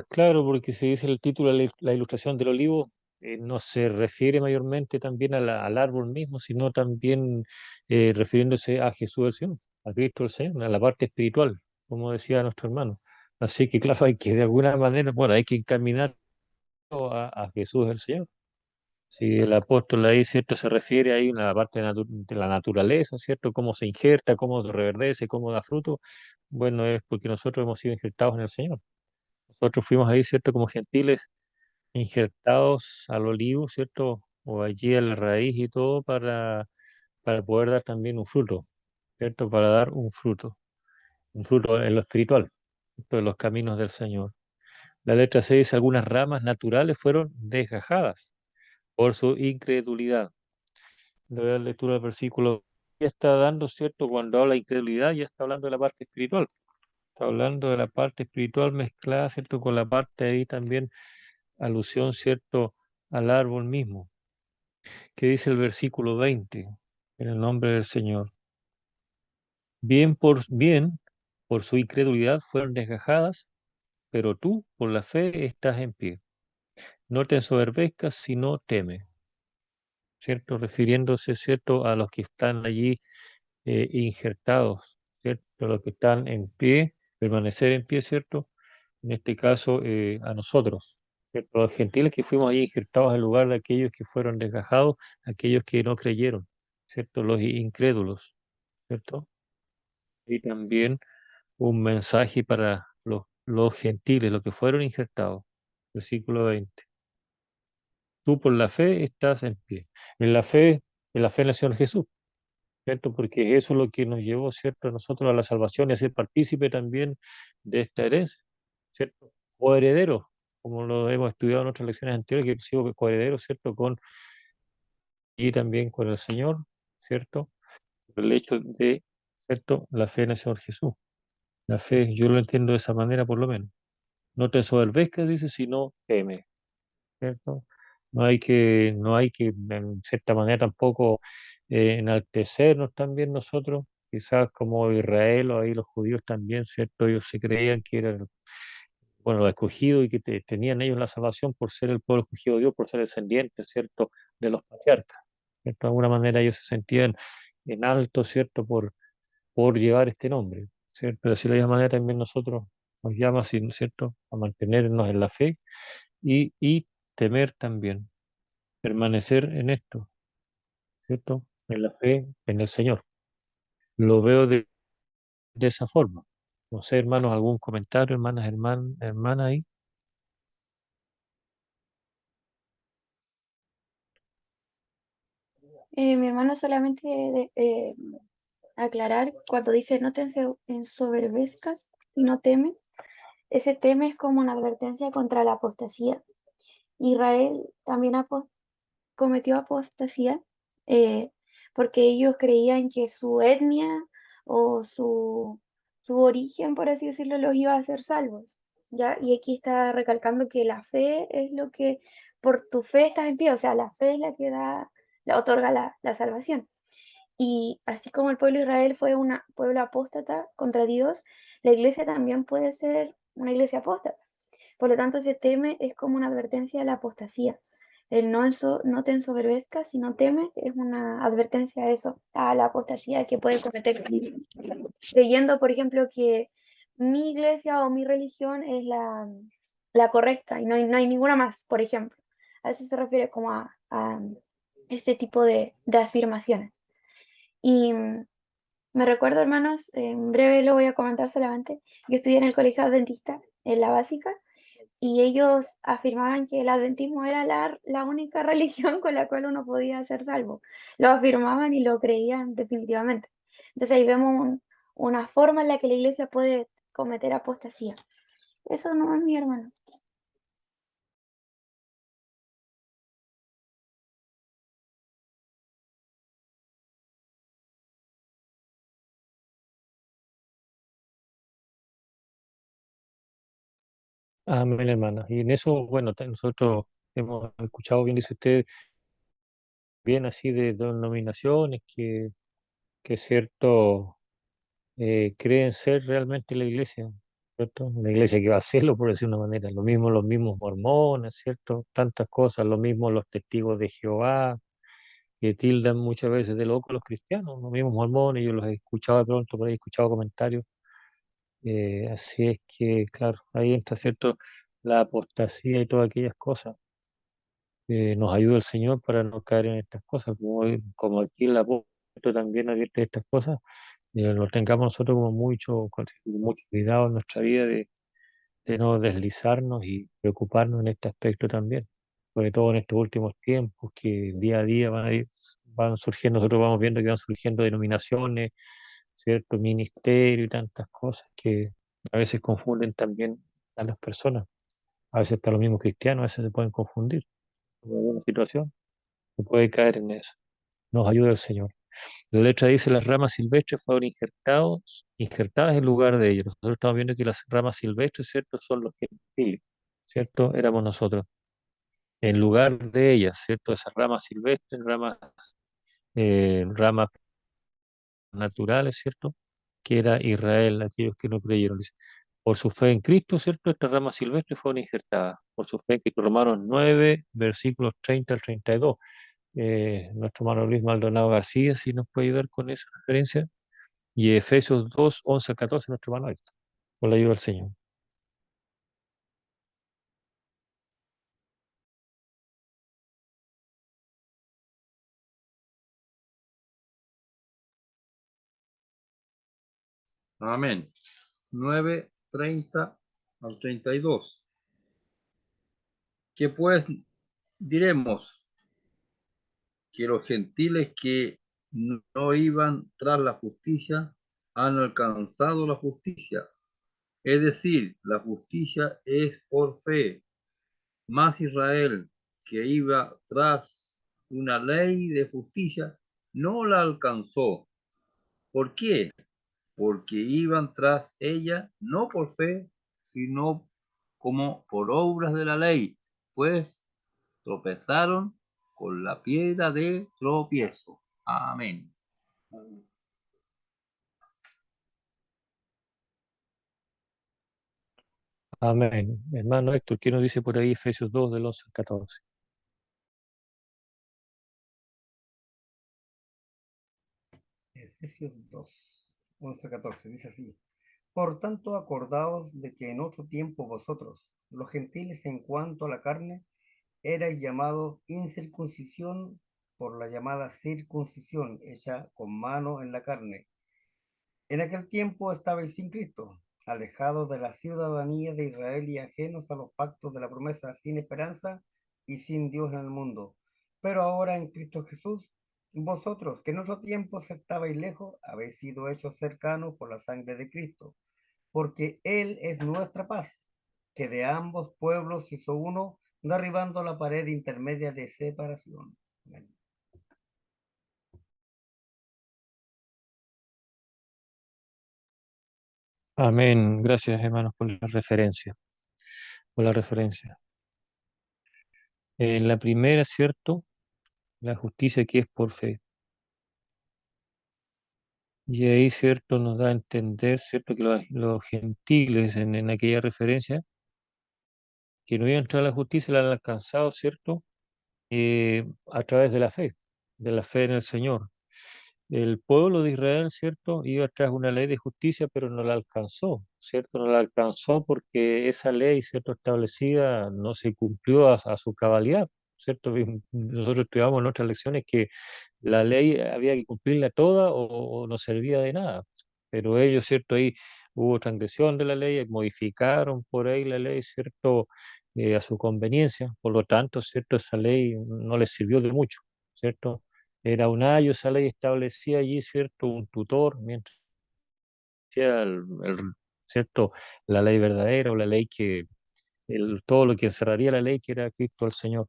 Claro, porque se dice el título, la ilustración del olivo, no se refiere mayormente también al árbol mismo, sino también refiriéndose a Jesús el Señor, a Cristo el Señor, a la parte espiritual, como decía nuestro hermano. Así que, claro, hay que de alguna manera, bueno, hay que encaminar a Jesús el Señor. Si el apóstol ahí, ¿cierto? Se refiere ahí a la parte de la naturaleza, ¿cierto? Cómo se injerta, cómo reverdece, cómo da fruto. Bueno, es porque nosotros hemos sido injertados en el Señor. Nosotros fuimos ahí, ¿cierto? Como gentiles, injertados al olivo, ¿cierto? O allí a la raíz y todo para poder dar también un fruto, ¿cierto? Para dar un fruto en lo espiritual, ¿cierto? En los caminos del Señor. La letra 6 dice, algunas ramas naturales fueron desgajadas por su incredulidad. Le voy a dar lectura del versículo. Ya está dando, ¿cierto? Cuando habla de incredulidad, ya está hablando de la parte espiritual. Está hablando de la parte espiritual mezclada, ¿cierto? Con la parte ahí también, alusión, ¿cierto? Al árbol mismo. ¿Qué dice el versículo 20? En el nombre del Señor. Bien, por su incredulidad fueron desgajadas, pero tú, por la fe, estás en pie. No te ensoberbezcas, sino teme. ¿Cierto? Refiriéndose, ¿cierto? A los que están allí injertados, ¿cierto? Los que están en pie, permanecer en pie, ¿cierto? En este caso, a nosotros, ¿cierto? Los gentiles que fuimos ahí injertados en lugar de aquellos que fueron desgajados, aquellos que no creyeron, ¿cierto? Los incrédulos, ¿cierto? Y también un mensaje para los gentiles, los que fueron injertados. Versículo 20. Tú por la fe estás en pie. En la fe, en la fe nació en Jesús. ¿Cierto? Porque eso es lo que nos llevó, ¿cierto?, a nosotros a la salvación y a ser partícipe también de esta herencia, ¿cierto? O herederos, como lo hemos estudiado en otras lecciones anteriores, que hemos sido coherederos, ¿cierto?, y también con el Señor, ¿cierto? Por el hecho de, ¿cierto?, la fe en el Señor Jesús. La fe, yo lo entiendo de esa manera por lo menos. No te ensoberbezcas, dice, sino teme, ¿cierto? No hay que en cierta manera tampoco enaltecernos también nosotros, quizás como Israel o ahí los judíos también, ¿cierto? Ellos se creían que eran, bueno, los escogidos y que tenían ellos la salvación por ser el pueblo escogido de Dios, por ser descendientes, ¿cierto? De los patriarcas, ¿cierto? De alguna manera ellos se sentían en alto, ¿cierto? Por llevar este nombre, ¿cierto? Pero así de la misma manera también nosotros nos llama, así, ¿cierto? A mantenernos en la fe y temer también, permanecer en esto, ¿cierto? En la fe, en el Señor. Lo veo de esa forma. No sé, hermanos, algún comentario, hermanas ahí. Mi hermano solamente aclarar cuando dice no te ensoberbezcas y no temes. Ese teme es como una advertencia contra la apostasía. Israel también cometió apostasía eh, porque ellos creían que su etnia o su origen, por así decirlo, los iba a hacer salvos. ¿Ya? Y aquí está recalcando que la fe es lo que, por tu fe estás en pie, o sea, la fe es la que la otorga la salvación. Y así como el pueblo de Israel fue un pueblo apóstata contra Dios, la iglesia también puede ser una iglesia apóstata. Por lo tanto, ese teme es como una advertencia de la apostasía. El no te ensoberbezcas, sino teme, es una advertencia a eso, a la apostasía que puede cometer. Creyendo, por ejemplo, que mi iglesia o mi religión es la correcta y no hay ninguna más, por ejemplo. A eso se refiere como a este tipo de afirmaciones. Y me recuerdo, hermanos, en breve lo voy a comentar solamente. Yo estudié en el colegio adventista, en la básica, y ellos afirmaban que el adventismo era la única religión con la cual uno podía ser salvo. Lo afirmaban y lo creían definitivamente. Entonces ahí vemos una forma en la que la iglesia puede cometer apostasía. Eso no es mi hermano. Amén, hermana. Y en eso, bueno, nosotros hemos escuchado bien, dice usted, bien así de denominaciones que cierto creen ser realmente la iglesia, ¿cierto? La iglesia que va a hacerlo, por decir una manera. Lo mismo los mismos mormones, ¿cierto? Tantas cosas, lo mismo los testigos de Jehová, que tildan muchas veces de locos a los cristianos, los mismos mormones, yo los he escuchado de pronto, por ahí he escuchado comentarios. Así es que, claro, ahí entra, ¿cierto? La apostasía y todas aquellas cosas. Nos ayuda el Señor para no caer en estas cosas, como aquí el apóstol también advierte de estas cosas, lo tengamos nosotros como con mucho cuidado en nuestra vida de no deslizarnos y preocuparnos en este aspecto también, sobre todo en estos últimos tiempos que día a día van surgiendo, nosotros vamos viendo que van surgiendo denominaciones, cierto ministerio y tantas cosas que a veces confunden también a las personas, a veces hasta los mismos cristianos, a veces se pueden confundir por alguna situación, se puede caer en eso. Nos ayuda el Señor. La letra dice, las ramas silvestres fueron injertadas en lugar de ellos. Nosotros estamos viendo que las ramas silvestres, ¿cierto? Son los gentiles, ¿cierto? Éramos nosotros. En lugar de ellas, ¿cierto? Esas ramas silvestres, ramas naturales, ¿cierto? Que era Israel, aquellos que no creyeron. Dice, por su fe en Cristo, ¿cierto? Estas ramas silvestres fueron injertadas. Por su fe en Cristo. Romanos 9, versículos 30 al 32. Nuestro hermano Luis Maldonado García, si nos puede ayudar con esa referencia. Y Efesios 2 11 al 14, nuestro hermano Héctor, con la ayuda del Señor. Amén. 9, 30 al 32. ¿Qué pues diremos? Que los gentiles que no iban tras la justicia han alcanzado la justicia. Es decir, la justicia es por fe. Mas Israel, que iba tras una ley de justicia, no la alcanzó. ¿Por qué? Porque iban tras ella no por fe, sino como por obras de la ley, pues tropezaron con la piedra de tropiezo. Amén. Amén. Hermano Héctor, ¿qué nos dice por ahí Efesios 2 del 11 al 14? Efesios 2, 11 a 14, dice así. Por tanto, acordaos de que en otro tiempo vosotros, los gentiles en cuanto a la carne, erais llamados incircuncisión por la llamada circuncisión hecha con mano en la carne. En aquel tiempo estabais sin Cristo, alejados de la ciudadanía de Israel y ajenos a los pactos de la promesa, sin esperanza y sin Dios en el mundo. Pero ahora en Cristo Jesús, vosotros que en otro tiempo estabais lejos, habéis sido hechos cercanos por la sangre de Cristo, porque Él es nuestra paz, que de ambos pueblos hizo uno, derribando la pared intermedia de separación. Amén. Amén. Gracias, hermanos, por la referencia. Por la referencia. La primera, ¿cierto? La justicia que es por fe. Y ahí, ¿cierto? Nos da a entender, ¿cierto? Que los gentiles en aquella referencia, que no iban a entrar a la justicia, la han alcanzado, ¿cierto? A través de la fe en el Señor. El pueblo de Israel, ¿cierto? Iba tras una ley de justicia, pero no la alcanzó, ¿cierto? No la alcanzó porque esa ley, ¿cierto? Establecida no se cumplió a su cabalidad, ¿cierto? Nosotros estudiamos en otras lecciones que la ley había que cumplirla toda o no servía de nada. Pero ellos, ¿cierto? Ahí hubo transgresión de la ley, modificaron por ahí la ley, ¿cierto? A su conveniencia. Por lo tanto, ¿cierto? Esa ley no les sirvió de mucho, ¿cierto? Era un ayo, esa ley establecía allí, ¿cierto? Un tutor, mientras sea ¿cierto? La ley verdadera o la ley que, todo lo que encerraría la ley que era Cristo el Señor.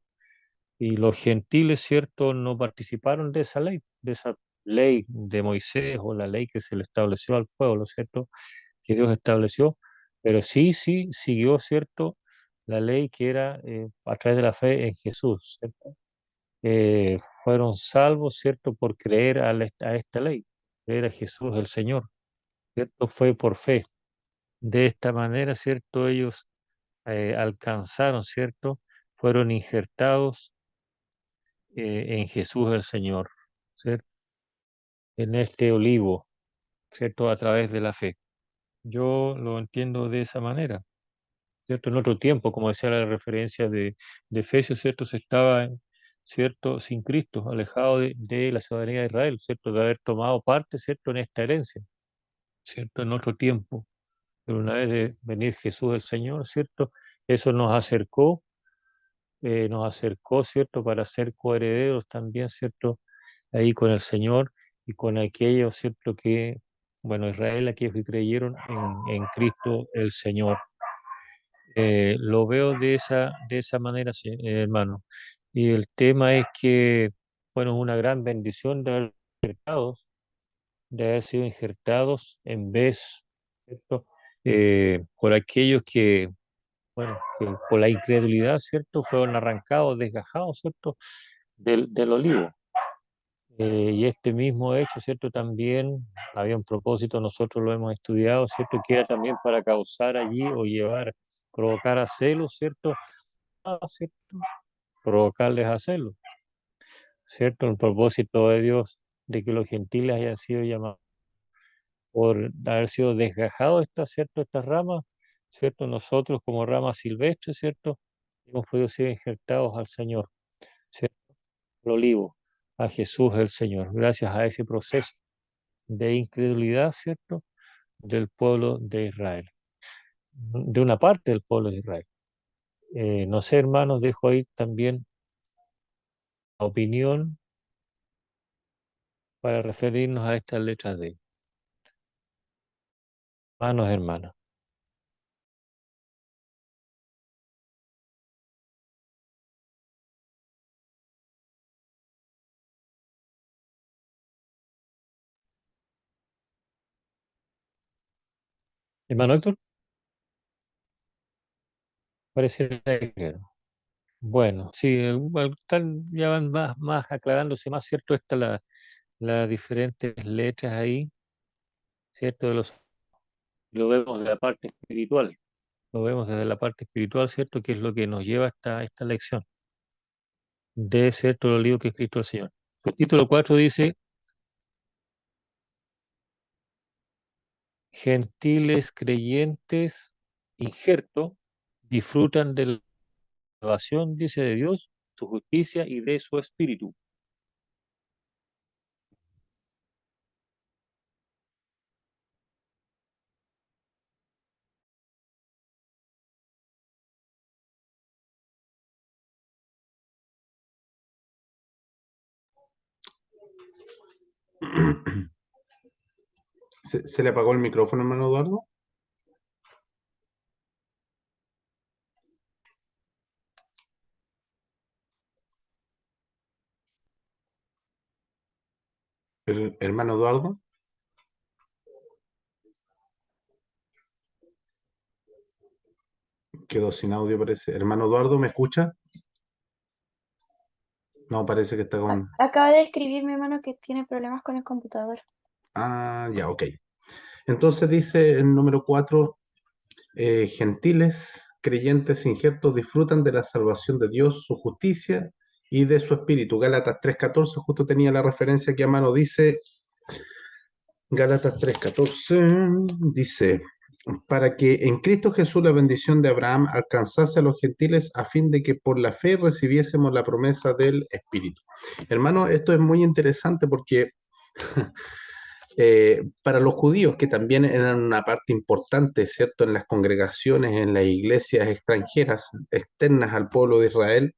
Y los gentiles, ¿cierto?, no participaron de esa ley de Moisés o la ley que se le estableció al pueblo, ¿cierto?, que Dios estableció, pero sí siguió, ¿cierto?, la ley que era a través de la fe en Jesús, ¿cierto? Fueron salvos, ¿cierto?, por creer a esta ley, creer a Jesús el Señor, ¿cierto? Fue por fe. De esta manera, ¿cierto?, ellos alcanzaron, ¿cierto?, fueron injertados en Jesús el Señor, ¿cierto? En este olivo, ¿cierto? A través de la fe. Yo lo entiendo de esa manera, ¿cierto? En otro tiempo, como decía la referencia de Efesios, ¿cierto? Se estaba, ¿cierto?, sin Cristo, alejado de la ciudadanía de Israel, ¿cierto? De haber tomado parte, ¿cierto?, en esta herencia, ¿cierto? En otro tiempo. Pero una vez de venir Jesús el Señor, ¿cierto? Eso nos acercó, ¿cierto?, para ser coherederos también, ¿cierto?, ahí con el Señor y con aquellos, ¿cierto?, que, bueno, Israel, aquellos que creyeron en Cristo el Señor. Lo veo de esa manera, sí, hermano. Y el tema es que, bueno, es una gran bendición de haber sido injertados en vez, ¿cierto?, por aquellos que, bueno, que por la incredulidad, ¿cierto?, fueron arrancados, desgajados, ¿cierto?, del olivo. Y este mismo hecho, ¿cierto? También había un propósito, nosotros lo hemos estudiado, ¿cierto? Que era también para causar allí o llevar, provocar a celos, ¿cierto? ¿Cierto? Provocarles a celos, ¿cierto? El propósito de Dios de que los gentiles hayan sido llamados por haber sido desgajados estas, ¿cierto? Estas ramas, ¿cierto? Nosotros como ramas silvestres, ¿cierto? Hemos podido ser injertados al Señor, ¿cierto? El olivo, a Jesús el Señor, gracias a ese proceso de incredulidad, ¿cierto?, del pueblo de Israel, de una parte del pueblo de Israel. No sé, hermanos, dejo ahí también la opinión para referirnos a estas letras de hermanos, hermanas. Hermano Héctor, parece que no. Bueno, sí, están ya van más aclarándose más, ¿cierto? Las diferentes letras ahí, ¿cierto? Lo vemos de la parte espiritual, lo vemos desde la parte espiritual, ¿cierto? Que es lo que nos lleva a esta lección de cierto el libro que es Cristo el Señor. El título 4 dice, gentiles creyentes, injerto, disfrutan de la salvación, dice, de Dios, su justicia y de su espíritu. ¿Se le apagó el micrófono, hermano Eduardo? ¿El hermano Eduardo? Quedó sin audio, parece. Hermano Eduardo, ¿me escucha? No, parece que está con... Acaba de escribir mi hermano que tiene problemas con el computador. Ah, ya, ok. Entonces dice el número 4, gentiles, creyentes, injertos, disfrutan de la salvación de Dios, su justicia y de su espíritu. Gálatas 3:14, justo tenía la referencia aquí a mano, dice, Gálatas 3:14, dice, para que en Cristo Jesús la bendición de Abraham alcanzase a los gentiles a fin de que por la fe recibiésemos la promesa del Espíritu. Hermano, esto es muy interesante porque para los judíos, que también eran una parte importante, ¿cierto?, en las congregaciones, en las iglesias extranjeras, externas al pueblo de Israel,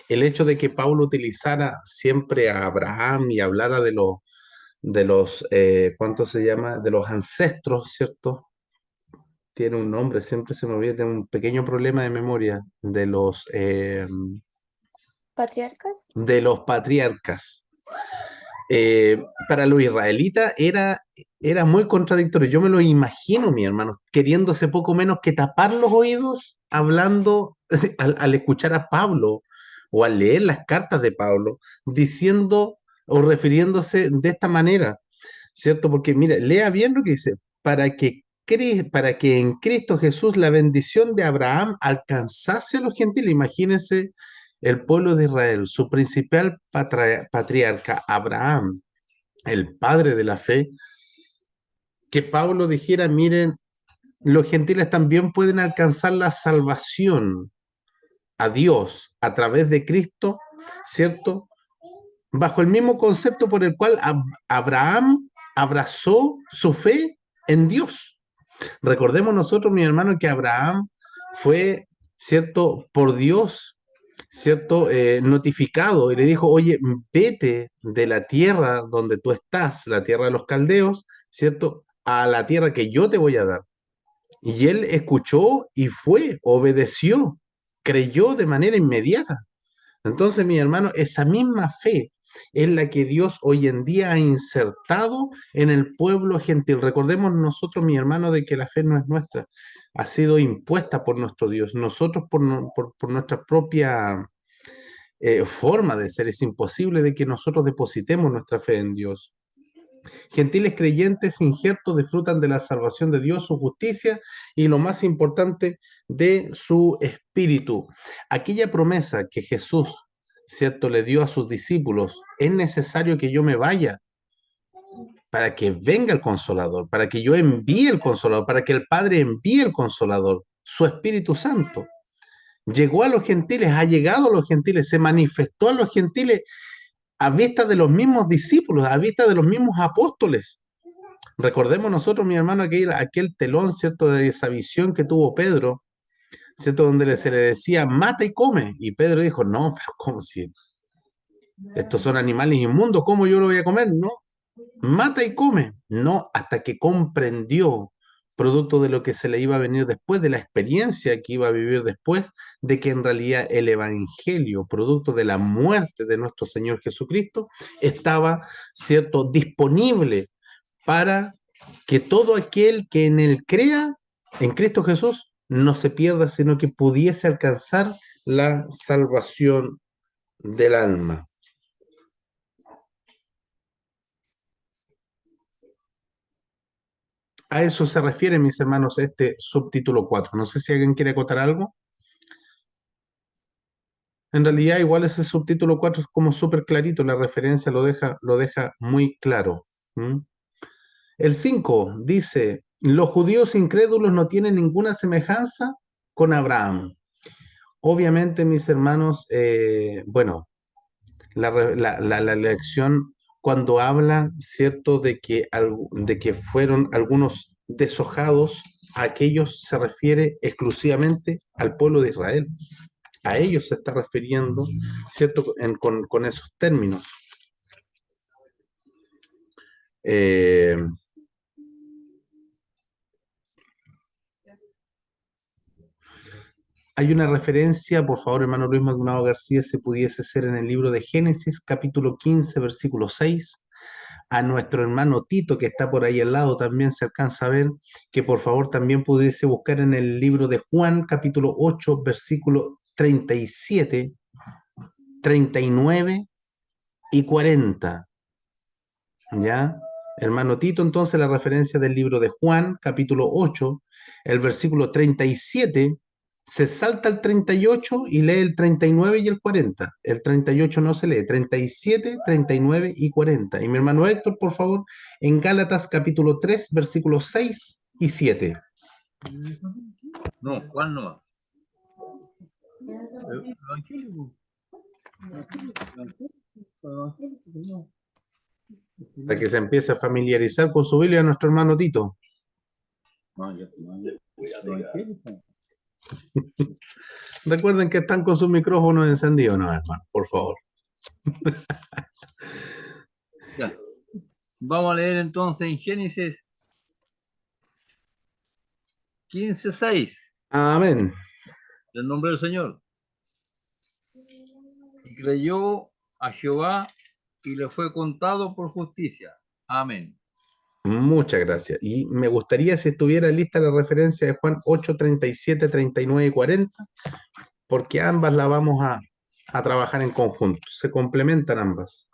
el hecho de que Pablo utilizara siempre a Abraham y hablara de los ¿cuánto se llama? De los ancestros, ¿cierto? Tiene un nombre, siempre se me olvida, tiene un pequeño problema de memoria ¿Patriarcas? de los patriarcas. Para los israelitas era muy contradictorio. Yo me lo imagino, mi hermano, queriéndose poco menos que tapar los oídos, hablando al escuchar a Pablo o al leer las cartas de Pablo, diciendo o refiriéndose de esta manera, ¿cierto? Porque mira, lea bien lo que dice, para que en Cristo Jesús la bendición de Abraham alcanzase a los gentiles. Imagínense el pueblo de Israel, su principal patriarca, Abraham, el padre de la fe, que Pablo dijera, miren, los gentiles también pueden alcanzar la salvación a Dios a través de Cristo, ¿cierto? Bajo el mismo concepto por el cual Abraham abrazó su fe en Dios. Recordemos nosotros, mi hermano, que Abraham fue, ¿cierto?, por Dios, ¿cierto?, notificado y le dijo, oye, vete de la tierra donde tú estás, la tierra de los caldeos, ¿cierto?, a la tierra que yo te voy a dar. Y él escuchó y fue, obedeció, creyó de manera inmediata. Entonces, mi hermano, esa misma fe es la que Dios hoy en día ha insertado en el pueblo gentil. Recordemos nosotros, mi hermano, de que la fe no es nuestra, ha sido impuesta por nuestro Dios. Nosotros por nuestra propia forma de ser, es imposible de que nosotros depositemos nuestra fe en Dios. Gentiles creyentes injertos disfrutan de la salvación de Dios, su justicia y lo más importante, de su espíritu. Aquella promesa que Jesús, ¿cierto?, le dio a sus discípulos, es necesario que yo me vaya para que venga el Consolador, para que yo envíe el Consolador, para que el Padre envíe el Consolador, su Espíritu Santo. Llegó a los gentiles, ha llegado a los gentiles, se manifestó a los gentiles a vista de los mismos discípulos, a vista de los mismos apóstoles. Recordemos nosotros, mi hermano, aquel telón, ¿cierto?, de esa visión que tuvo Pedro, ¿cierto?, donde se le decía, mata y come. Y Pedro dijo, no, pero ¿cómo si estos son animales inmundos? ¿Cómo yo lo voy a comer? No, mata y come. No, hasta que comprendió, producto de lo que se le iba a venir después, de la experiencia que iba a vivir después, de que en realidad el Evangelio, producto de la muerte de nuestro Señor Jesucristo, estaba, ¿cierto?, disponible para que todo aquel que en él crea, en Cristo Jesús, no se pierda, sino que pudiese alcanzar la salvación del alma. A eso se refiere, mis hermanos, este subtítulo 4. No sé si alguien quiere acotar algo. En realidad, igual ese subtítulo 4 es como súper clarito, la referencia lo deja muy claro. ¿Mm? El 5 dice, los judíos incrédulos no tienen ninguna semejanza con Abraham. Obviamente, mis hermanos, bueno, la lección cuando habla, ¿cierto?, de que fueron algunos deshojados, a aquellos se refiere exclusivamente al pueblo de Israel. A ellos se está refiriendo, ¿cierto?, con esos términos. Hay una referencia, por favor, hermano Luis Maldonado García, si pudiese ser en el libro de Génesis, capítulo 15, versículo 6. A nuestro hermano Tito, que está por ahí al lado, también se alcanza a ver, que por favor también pudiese buscar en el libro de Juan, capítulo 8, versículo 37, 39 y 40. ¿Ya? Hermano Tito, entonces la referencia del libro de Juan, capítulo 8, el versículo 37, se salta el 38 y lee el 39 y el 40. El 38 no se lee, 37, 39 y 40. Y mi hermano Héctor, por favor, en Gálatas capítulo 3, versículos 6 y 7. No, Juan no. El Evangelio. Para que se empiece a familiarizar con su Biblia nuestro hermano Tito. Recuerden que están con sus micrófonos encendidos, no, hermano, por favor. Ya. Vamos a leer entonces en Génesis 15:6, Amén. del nombre del Señor. Y creyó a Jehová y le fue contado por justicia. Amén. Muchas gracias. Y me gustaría si estuviera lista la referencia de Juan 8, 37, 39 y 40, porque ambas la vamos a trabajar en conjunto. Se complementan ambas.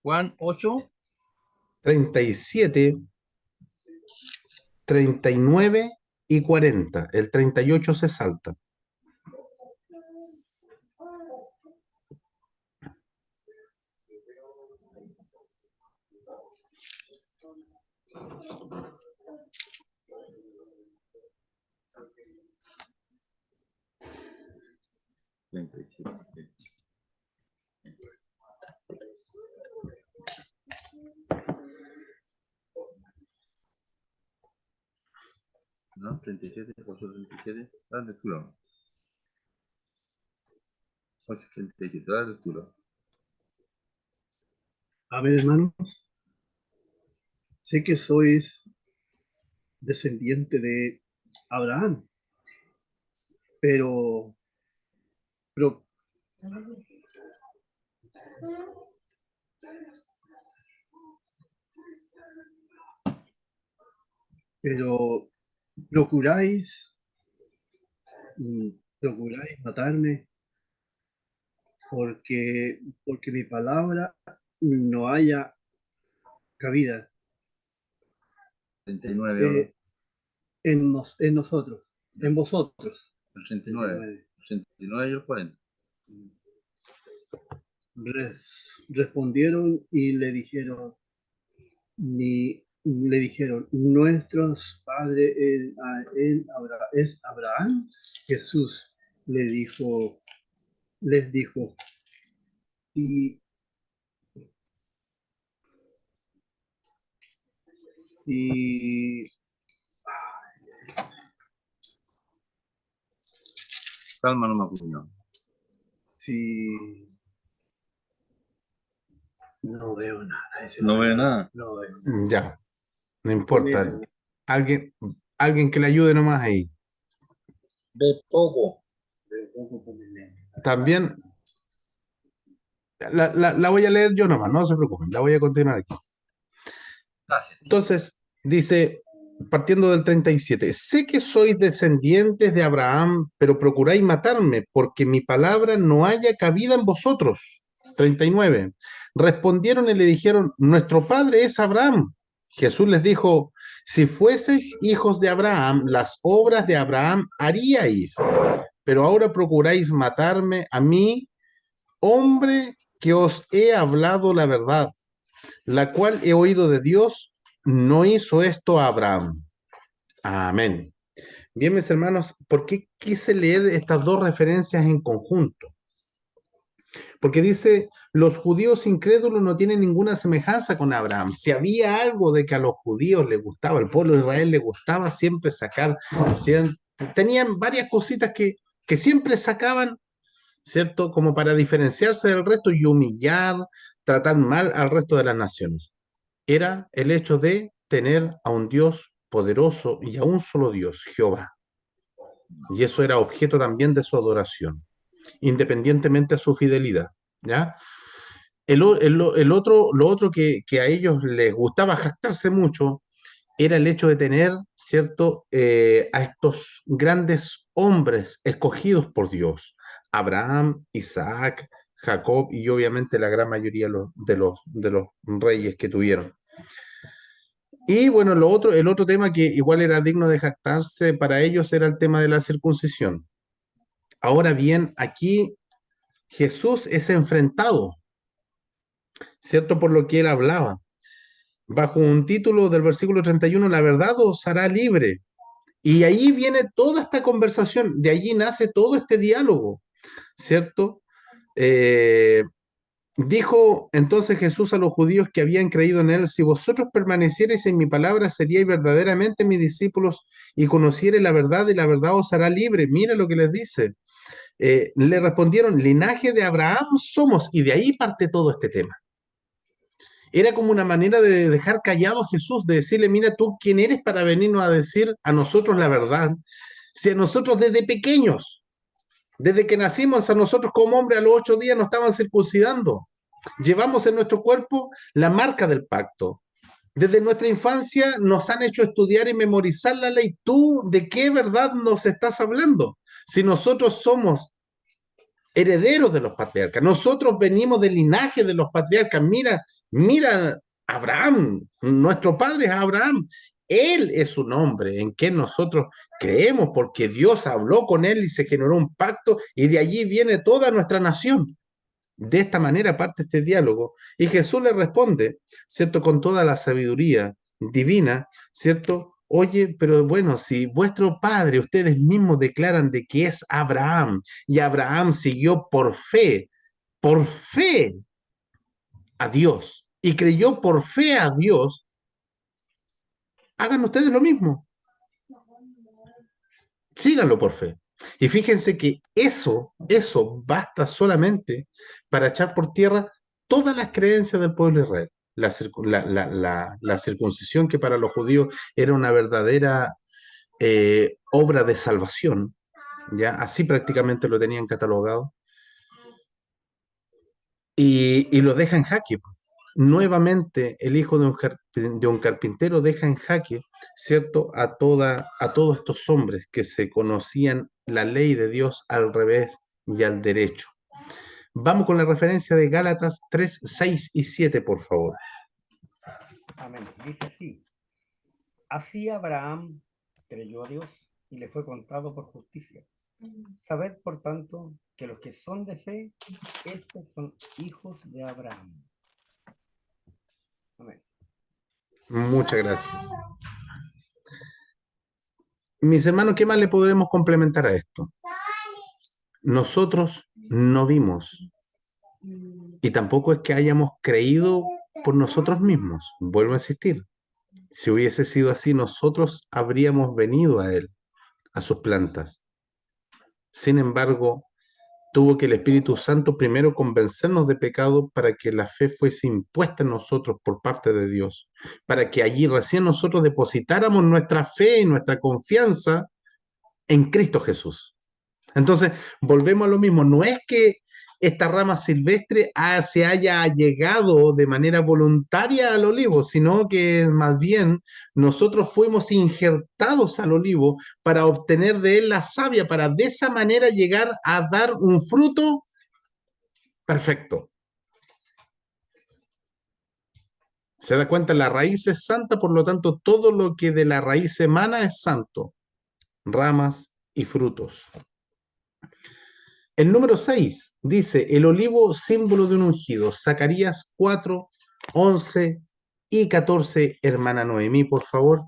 Juan 8, 37, 39 y 40. El 38 se salta. ¿no? 37, 8:37, la lectura. 8:37, la lectura. A ver, hermanos, sé que sois descendiente de Abraham, pero, pero, pero procuráis, procuráis matarme porque mi palabra no haya cabida 39, en nosotros, en vosotros. el 39, el 39 y el 40. Respondieron y le dijeron, nuestros padres es Abraham. Jesús les dijo, si, si, Calma, no me acuerdo. si no veo nada. No veo nada. No veo. Ya, no importa. Alguien que le ayude nomás ahí. De poco. También la voy a leer yo nomás, no se preocupen, la voy a continuar aquí. Gracias. Entonces, dice, partiendo del 37, sé que sois descendientes de Abraham, pero procuráis matarme, porque mi palabra no haya cabida en vosotros. 39. Respondieron y le dijeron, nuestro padre es Abraham. Jesús les dijo, si fueseis hijos de Abraham, las obras de Abraham haríais, pero ahora procuráis matarme a mí, hombre que os he hablado la verdad, la cual he oído de Dios. No hizo esto a Abraham. Amén. Bien, mis hermanos, ¿por qué quise leer estas dos referencias en conjunto? Porque dice, los judíos incrédulos no tienen ninguna semejanza con Abraham. Si había algo de que a los judíos les gustaba, al pueblo de Israel les gustaba siempre sacar, tenían varias cositas que siempre sacaban, ¿cierto? Como para diferenciarse del resto y humillar, tratar mal al resto de las naciones. Era el hecho de tener a un Dios poderoso y a un solo Dios, Jehová. Y eso era objeto también de su adoración, independientemente de su fidelidad, ¿ya? Lo otro que a ellos les gustaba jactarse mucho era el hecho de tener, ¿cierto?, a estos grandes hombres escogidos por Dios, Abraham, Isaac, Jacob y obviamente la gran mayoría de los reyes que tuvieron. Y bueno, el otro tema que igual era digno de jactarse para ellos era el tema de la circuncisión. Ahora bien, aquí Jesús es enfrentado, ¿cierto? Por lo que él hablaba. Bajo un título del versículo 31, la verdad os hará libre. Y ahí viene toda esta conversación, de allí nace todo este diálogo, ¿cierto? Dijo entonces Jesús a los judíos que habían creído en él: si vosotros permaneciereis en mi palabra, seríais verdaderamente mis discípulos y conociereis la verdad, y la verdad os hará libre. Mira lo que les dice. Le respondieron: linaje de Abraham somos, y de ahí parte todo este tema. Era como una manera de dejar callado a Jesús, de decirle: mira, tú quién eres para venirnos a decir a nosotros la verdad, si a nosotros desde pequeños, desde que nacimos, a nosotros como hombre a los 8 días nos estaban circuncidando. Llevamos en nuestro cuerpo la marca del pacto. Desde nuestra infancia nos han hecho estudiar y memorizar la ley. ¿Tú de qué verdad nos estás hablando? Si nosotros somos herederos de los patriarcas, nosotros venimos del linaje de los patriarcas. Mira, mira, Abraham, nuestro padre es Abraham. Él es su nombre en que nosotros creemos, porque Dios habló con él y se generó un pacto, y de allí viene toda nuestra nación. De esta manera parte este diálogo, y Jesús le responde, ¿cierto? Con toda la sabiduría divina, ¿cierto? Oye, pero bueno, si vuestro padre, ustedes mismos declaran de que es Abraham, y Abraham siguió por fe a Dios, y creyó por fe a Dios, hagan ustedes lo mismo, síganlo por fe. Y fíjense que eso basta solamente para echar por tierra todas las creencias del pueblo de Israel. La circuncisión, que para los judíos era una verdadera obra de salvación, ¿ya? Así prácticamente lo tenían catalogado, y lo deja en jaque. Nuevamente, el hijo de un carpintero deja en jaque, ¿cierto?, a todos estos hombres que se conocían la ley de Dios al revés y al derecho. Vamos con la referencia de Gálatas 3, 6 y 7, por favor. Amén. Dice así: así Abraham creyó a Dios y le fue contado por justicia. Sabed, por tanto, que los que son de fe, estos son hijos de Abraham. Amén. Muchas gracias. Mis hermanos, ¿qué más le podremos complementar a esto? Nosotros no vimos, y tampoco es que hayamos creído por nosotros mismos. Vuelvo a insistir. Si hubiese sido así, nosotros habríamos venido a él, a sus plantas. Sin embargo, tuvo que el Espíritu Santo primero convencernos de pecado para que la fe fuese impuesta en nosotros por parte de Dios, para que allí recién nosotros depositáramos nuestra fe y nuestra confianza en Cristo Jesús. Entonces, volvemos a lo mismo. No es que esta rama silvestre se haya llegado de manera voluntaria al olivo, sino que más bien nosotros fuimos injertados al olivo para obtener de él la savia, para de esa manera llegar a dar un fruto perfecto. ¿Se da cuenta? La raíz es santa, por lo tanto, todo lo que de la raíz emana es santo, ramas y frutos. El número 6 dice: el olivo, símbolo de un ungido. Zacarías 4, 11 y 14. Hermana Noemí, por favor.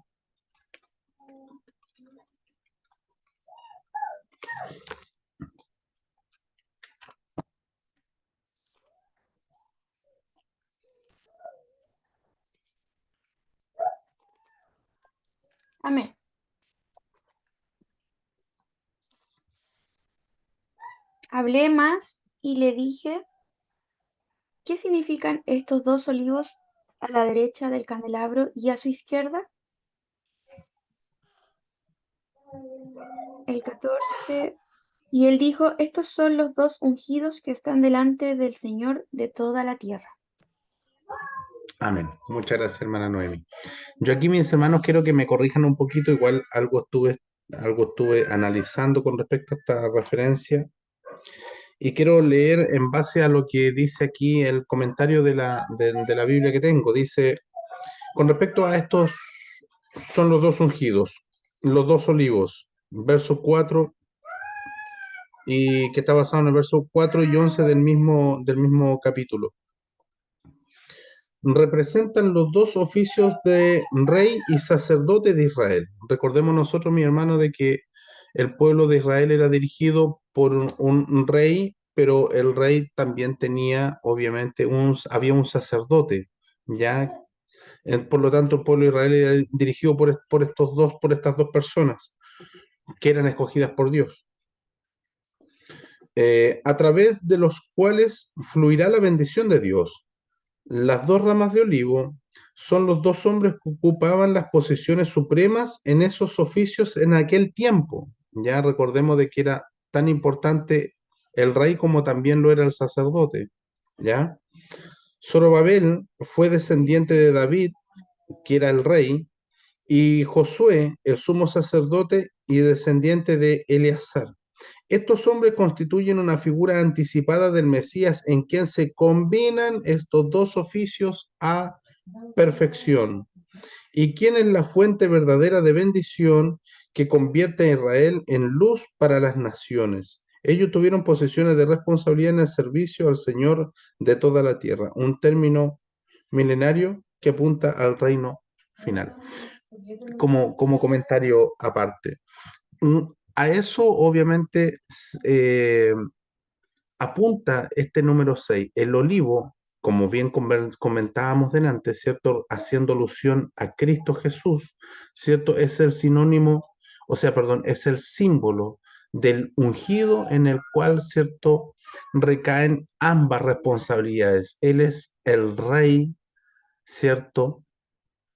Amén. Hablé más y le dije: ¿qué significan estos dos olivos a la derecha del candelabro y a su izquierda? El 14. Y él dijo: estos son los dos ungidos que están delante del Señor de toda la tierra. Amén. Muchas gracias, hermana Noemi. Yo aquí, mis hermanos, quiero que me corrijan un poquito. Igual algo estuve analizando con respecto a esta referencia. Y quiero leer en base a lo que dice aquí el comentario de la Biblia que tengo. Dice: con respecto a estos, son los dos ungidos, los dos olivos, verso 4, y que está basado en el verso 4 y 11 del mismo capítulo. Representan los dos oficios de rey y sacerdote de Israel. Recordemos nosotros, mi hermano, de que el pueblo de Israel era dirigido por un rey pero el rey también tenía, obviamente, había un sacerdote, ¿ya? Por lo tanto, el pueblo de Israel era dirigido por estas dos personas que eran escogidas por Dios, a través de los cuales fluirá la bendición de Dios. Las dos ramas de olivo son los dos hombres que ocupaban las posiciones supremas en esos oficios en aquel tiempo. Ya recordemos de que era tan importante el rey como también lo era el sacerdote. ¿Ya? Zorobabel fue descendiente de David, que era el rey, y Josué, el sumo sacerdote y descendiente de Eleazar. Estos hombres constituyen una figura anticipada del Mesías en quien se combinan estos dos oficios a perfección. ¿Y quién es la fuente verdadera de bendición que convierte a Israel en luz para las naciones? Ellos tuvieron posiciones de responsabilidad en el servicio al Señor de toda la tierra, un término milenario que apunta al reino final. Como comentario aparte. A eso obviamente apunta este número 6. El olivo, como bien comentábamos delante, ¿cierto? Haciendo alusión a Cristo Jesús, ¿cierto? Es el sinónimo, o sea, perdón, es el símbolo del ungido en el cual, ¿cierto? Recaen ambas responsabilidades. Él es el rey, ¿cierto?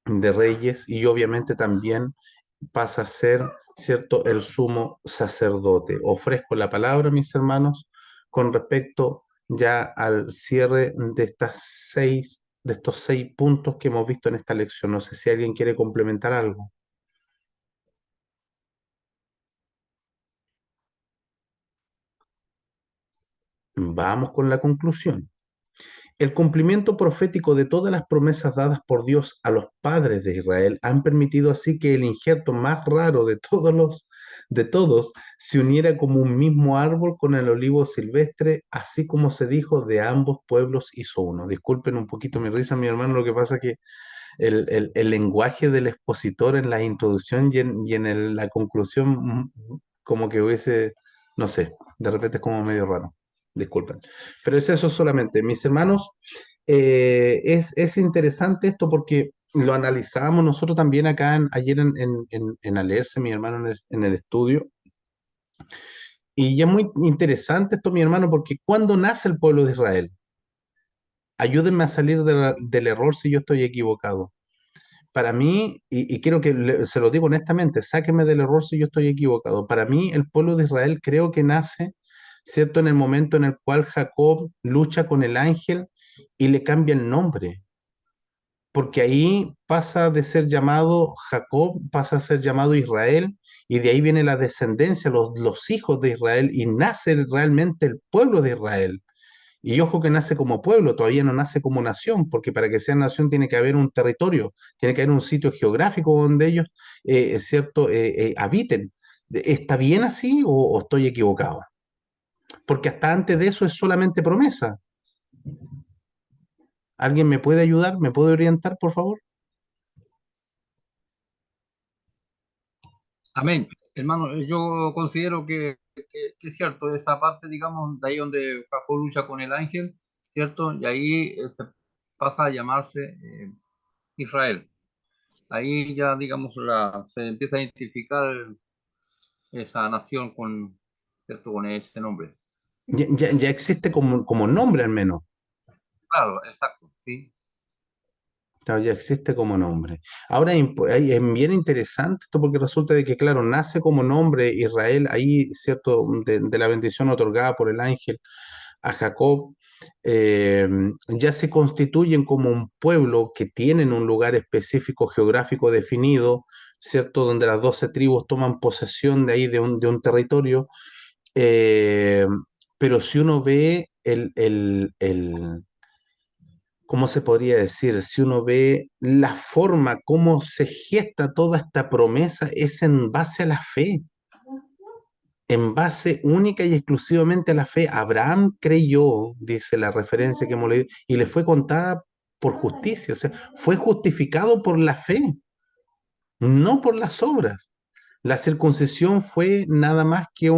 De reyes y obviamente también pasa a ser, ¿cierto?, el sumo sacerdote. Ofrezco la palabra, mis hermanos, con respecto ya al cierre de estos 6 puntos que hemos visto en esta lección. No sé si alguien quiere complementar algo. Vamos con la conclusión. El cumplimiento profético de todas las promesas dadas por Dios a los padres de Israel han permitido así que el injerto más raro de todos se uniera como un mismo árbol con el olivo silvestre, así como se dijo, de ambos pueblos hizo uno. Disculpen un poquito mi risa, mi hermano, lo que pasa es que el lenguaje del expositor en la introducción y en la conclusión, como que hubiese, no sé, de repente es como medio raro. Disculpen. Pero es eso solamente. Mis hermanos, es interesante esto porque lo analizábamos nosotros también acá ayer en Alerce, mi hermano, en el estudio. Y es muy interesante esto, mi hermano, porque ¿cuándo nace el pueblo de Israel? Ayúdenme a salir del error si yo estoy equivocado. Para mí, y quiero que se lo digo honestamente, sáquenme del error si yo estoy equivocado. Para mí, el pueblo de Israel creo que nace, ¿cierto? En el momento en el cual Jacob lucha con el ángel y le cambia el nombre. Porque ahí pasa de ser llamado Jacob, pasa a ser llamado Israel, y de ahí viene la descendencia, los hijos de Israel, y nace realmente el pueblo de Israel. Y ojo que nace como pueblo, todavía no nace como nación, porque para que sea nación tiene que haber un territorio, tiene que haber un sitio geográfico donde ellos, ¿cierto?, habiten. ¿Está bien así o estoy equivocado? Porque hasta antes de eso es solamente promesa. ¿Alguien me puede ayudar? ¿Me puede orientar, por favor? Amén. Hermano, yo considero que es cierto, esa parte, digamos, de ahí donde Jacob lucha con el ángel, ¿cierto? Y ahí se pasa a llamarse Israel. Ahí ya, digamos, se empieza a identificar esa nación con, ¿cierto? Con ese nombre. Ya existe como nombre al menos. Claro, exacto, sí. Claro, ya existe como nombre. Ahora es bien interesante esto porque resulta de que, claro, nace como nombre Israel, ahí, ¿cierto?, de la bendición otorgada por el ángel a Jacob, eh, ya se constituyen como un pueblo que tienen un lugar específico geográfico definido, ¿cierto?, donde las 12 tribus toman posesión de ahí de un territorio, eh, pero si uno ve ¿cómo se podría decir? Si uno ve la forma, cómo se gesta toda esta promesa, es en base a la fe, en base única y exclusivamente a la fe. Abraham creyó, dice la referencia que hemos leído, y le fue contada por justicia, o sea, fue justificado por la fe, no por las obras. La circuncisión fue nada más que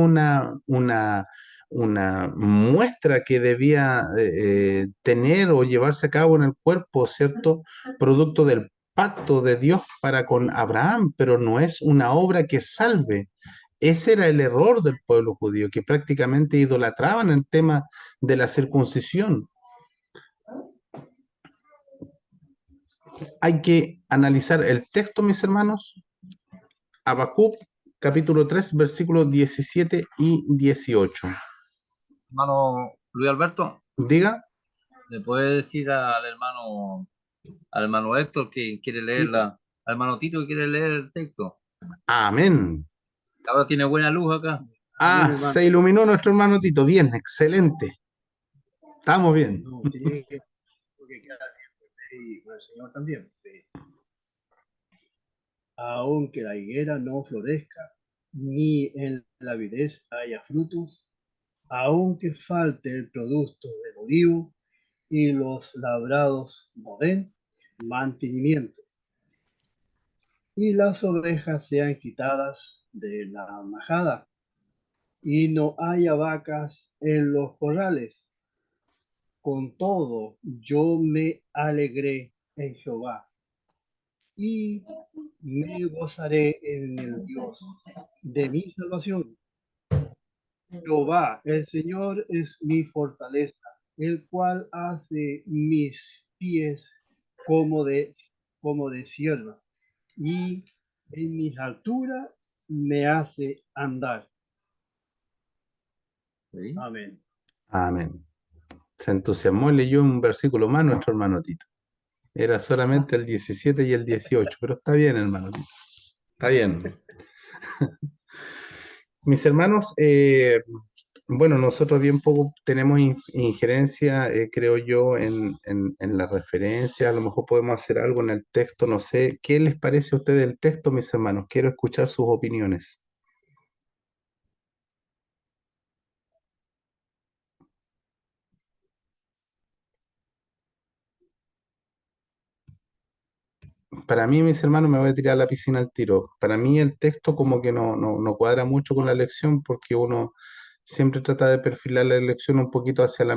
una muestra que debía tener o llevarse a cabo en el cuerpo, ¿cierto? Producto del pacto de Dios para con Abraham, pero no es una obra que salve. Ese era el error del pueblo judío, que prácticamente idolatraban el tema de la circuncisión. Hay que analizar el texto, mis hermanos. Habacuc, capítulo 3, versículos 17 y 18. Hermano Luis Alberto, Diga. ¿le puede decir al hermano Héctor que quiere leer al hermano Tito que quiere leer el texto? Amén. Ahora tiene buena luz acá. Ah, se iluminó nuestro hermano Tito. Bien, excelente. Estamos bien. No, tiene que, porque queda bien, y con el Señor también. Sí. Aunque la higuera no florezca, ni en la avidez haya frutos, aunque falte el producto del olivo y los labrados no den mantenimiento, y las ovejas sean quitadas de la majada, y no haya vacas en los corrales. Con todo, yo me alegré en Jehová y me gozaré en el Dios de mi salvación. Jehová, el Señor es mi fortaleza, el cual hace mis pies como de sierva, y en mis alturas me hace andar. ¿Sí? Amén. Amén. Se entusiasmó y leyó un versículo más nuestro hermano Tito. Era solamente el 17 y el 18, pero está bien, hermano Tito. Está bien. Mis hermanos, bueno, nosotros bien poco tenemos injerencia, creo yo, en la referencia. A lo mejor podemos hacer algo en el texto, no sé. ¿Qué les parece a ustedes el texto, mis hermanos? Quiero escuchar sus opiniones. Para mí, mis hermanos, me voy a tirar a la piscina al tiro. Para mí el texto como que no cuadra mucho con la lección porque uno siempre trata de perfilar la lección un poquito hacia el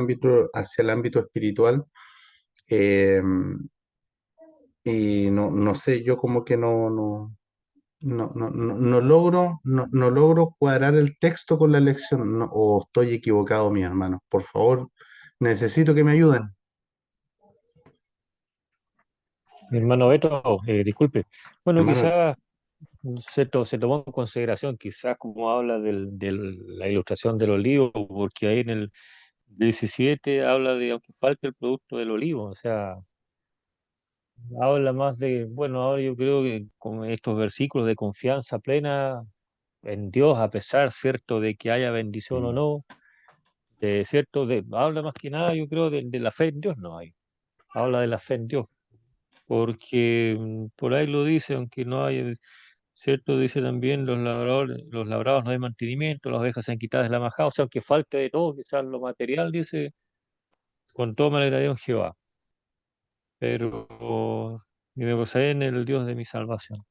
ámbito espiritual. eh, y no sé, yo como que no logro cuadrar el texto con la lección. O estoy equivocado, mis hermanos. Por favor, necesito que me ayuden. Mi hermano Beto, disculpe. Bueno, Hermano, quizás se tomó en consideración, quizás como habla de la ilustración del olivo, porque ahí en el 17 habla de aunque falte el producto del olivo, o sea, habla más de, bueno, ahora yo creo que con estos versículos de confianza plena en Dios, a pesar, cierto, de que haya bendición o no, cierto, habla más que nada, yo creo, de la fe en Dios, no hay, habla de la fe en Dios, porque por ahí lo dice, aunque no haya, cierto, dice también los labrados no hay mantenimiento, las ovejas se han quitado de la majada, o sea, aunque falte de todo, quizás lo material, dice, con todo me alegraré en Jehová, pero y me gozaré en el Dios de mi salvación.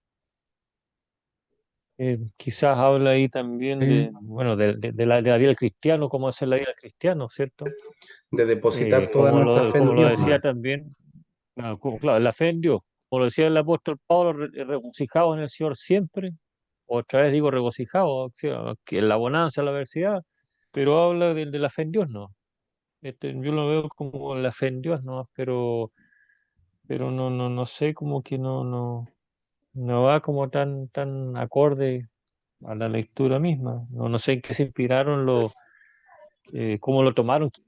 Quizás habla ahí también sí, bueno, de la vida del cristiano, cómo es la vida del cristiano, ¿cierto? de depositar toda Como nuestra lo, fe como en lo Dios, decía nomás. también, claro, la fe en Dios, como lo decía el apóstol Pablo, regocijado en el Señor siempre, otra vez digo regocijado, o sea, que en la bonanza, en la adversidad, pero habla de la fe en Dios, ¿no? Yo lo veo como la fe en Dios, ¿no? Pero no sé, como que no va como tan acorde a la lectura misma. No sé en qué se inspiraron cómo lo tomaron, quién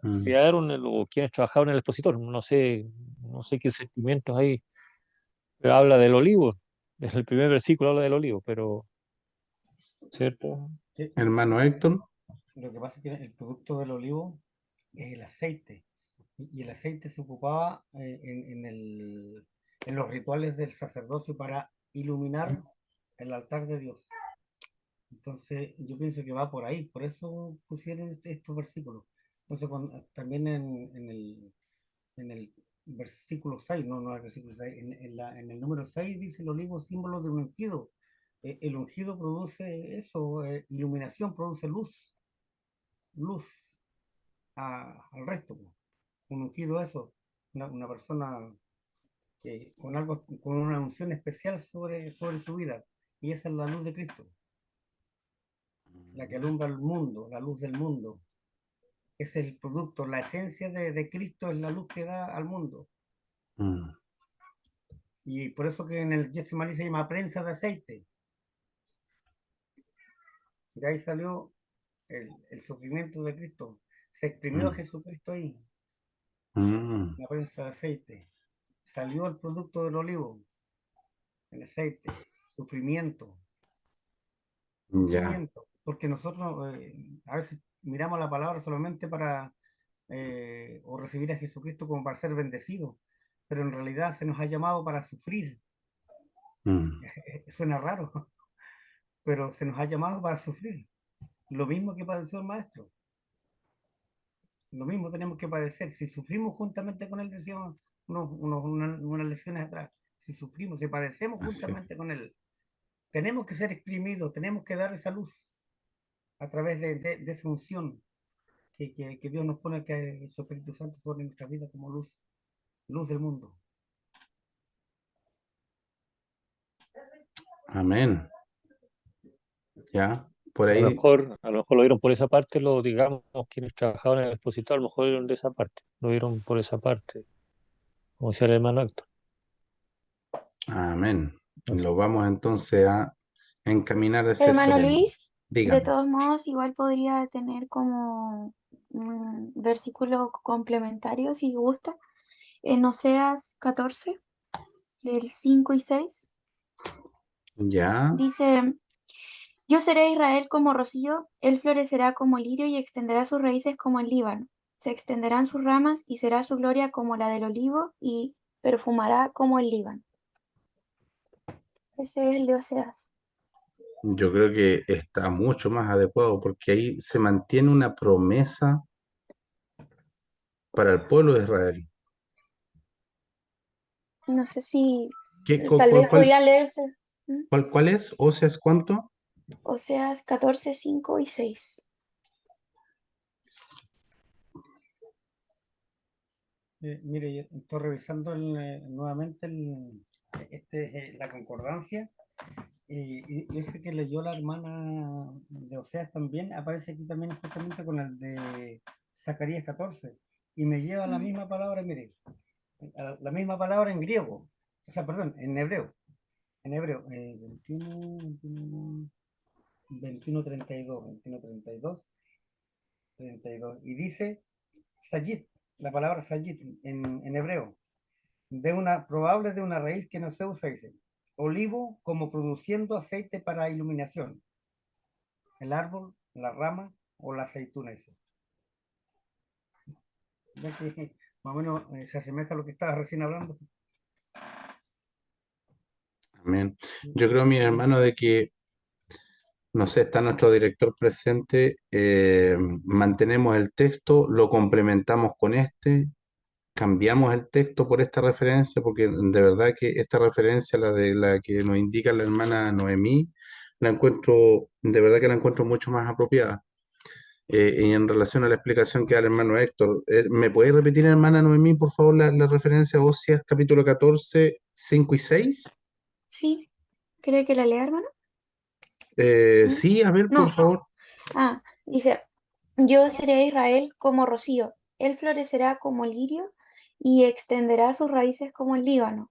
Mm. crearon o quienes trabajaron en el expositor. No sé qué sentimientos hay. Pero habla del olivo. Es el primer versículo habla del olivo, pero ¿cierto? Sí, Hermano Héctor, lo que pasa es que el producto del olivo es el aceite. Y el aceite se ocupaba en los rituales del sacerdocio para iluminar el altar de Dios. Entonces, yo pienso que va por ahí, por eso pusieron estos versículos. Entonces, también en el versículo 6 no es el versículo 6, en el número 6 dice el olivo símbolo de un ungido. El ungido produce eso, iluminación, produce luz. luz al resto. Un ungido eso, una persona con algo, con una unción especial sobre su vida. Y esa es la luz de Cristo, la que alumbra el mundo, la luz del mundo. Es el producto, la esencia de Cristo es la luz que da al mundo. Mm. Y por eso que en el Getsemaní se llama prensa de aceite. De ahí salió el sufrimiento de Cristo. Se exprimió a Jesucristo ahí, la prensa de aceite. Salió el producto del olivo, el aceite, sufrimiento. Ya, Sufrimiento. Porque nosotros a veces miramos la palabra solamente para o recibir a Jesucristo como para ser bendecido, pero en realidad se nos ha llamado para sufrir. Suena raro, pero se nos ha llamado para sufrir. Lo mismo que padeció el maestro. Lo mismo tenemos que padecer. Si sufrimos juntamente con él, decíamos unas lecciones atrás, si sufrimos, si padecemos así es. juntamente con él, tenemos que ser exprimidos, tenemos que dar esa luz a través de esa unción que Dios nos pone, que su Espíritu Santo sobre nuestra vida como luz, luz del mundo. Amén. Ya, por A lo ahí, mejor, lo vieron por esa parte, lo digamos, quienes trabajaban en el expositor, a lo mejor vieron de esa parte, lo vieron por esa parte, como decía el hermano Héctor. amén. No sé. Lo vamos entonces a encaminar hacia ese Hermano lema. Luis, de Dígame. todos modos, igual podría tener como un versículo complementario, si gusta, en Oseas 14, del 5 y 6, Ya, dice: Yo seré Israel como rocío, él florecerá como lirio y extenderá sus raíces como el Líbano. Se extenderán sus ramas y será su gloria como la del olivo y perfumará como el Líbano. Ese es el de Oseas. yo creo que está mucho más adecuado porque ahí se mantiene una promesa para el pueblo de Israel. No sé si ¿Qué, tal vez cuál podría leerse. ¿Mm? cuál es? ¿Oseas cuánto? Oseas 14, 5 y 6. Mire, yo estoy revisando nuevamente la concordancia y ese que leyó la hermana de Oseas también aparece aquí también justamente con el de Zacarías 14 y me lleva a la misma palabra, mire, la misma palabra en griego, o sea, perdón, en hebreo, 21, 32, 21, 32, 32, y dice Sayit, la palabra Sayit en hebreo, probable de una raíz que no se usa, dice, olivo como produciendo aceite para iluminación, el árbol, la rama o la aceituna, dice. ¿Ve que más o menos se asemeja a lo que estaba recién hablando? Amén. Yo creo, mi hermano, de que, no sé, está nuestro director presente, mantenemos el texto, lo complementamos con este, cambiamos el texto por esta referencia, porque de verdad que esta referencia, la de la que nos indica la hermana Noemí, la encuentro, de verdad que la encuentro mucho más apropiada. Y en relación a la explicación que da el hermano Héctor, ¿me puede repetir, hermana Noemí, por favor, la referencia a Oseas capítulo 14, 5 y 6? ¿Sí? ¿Cree que la lea, hermano? ¿Mm? Sí, a ver, por No. favor. Dice: Yo seré Israel como rocío, él florecerá como lirio y extenderá sus raíces como el Líbano.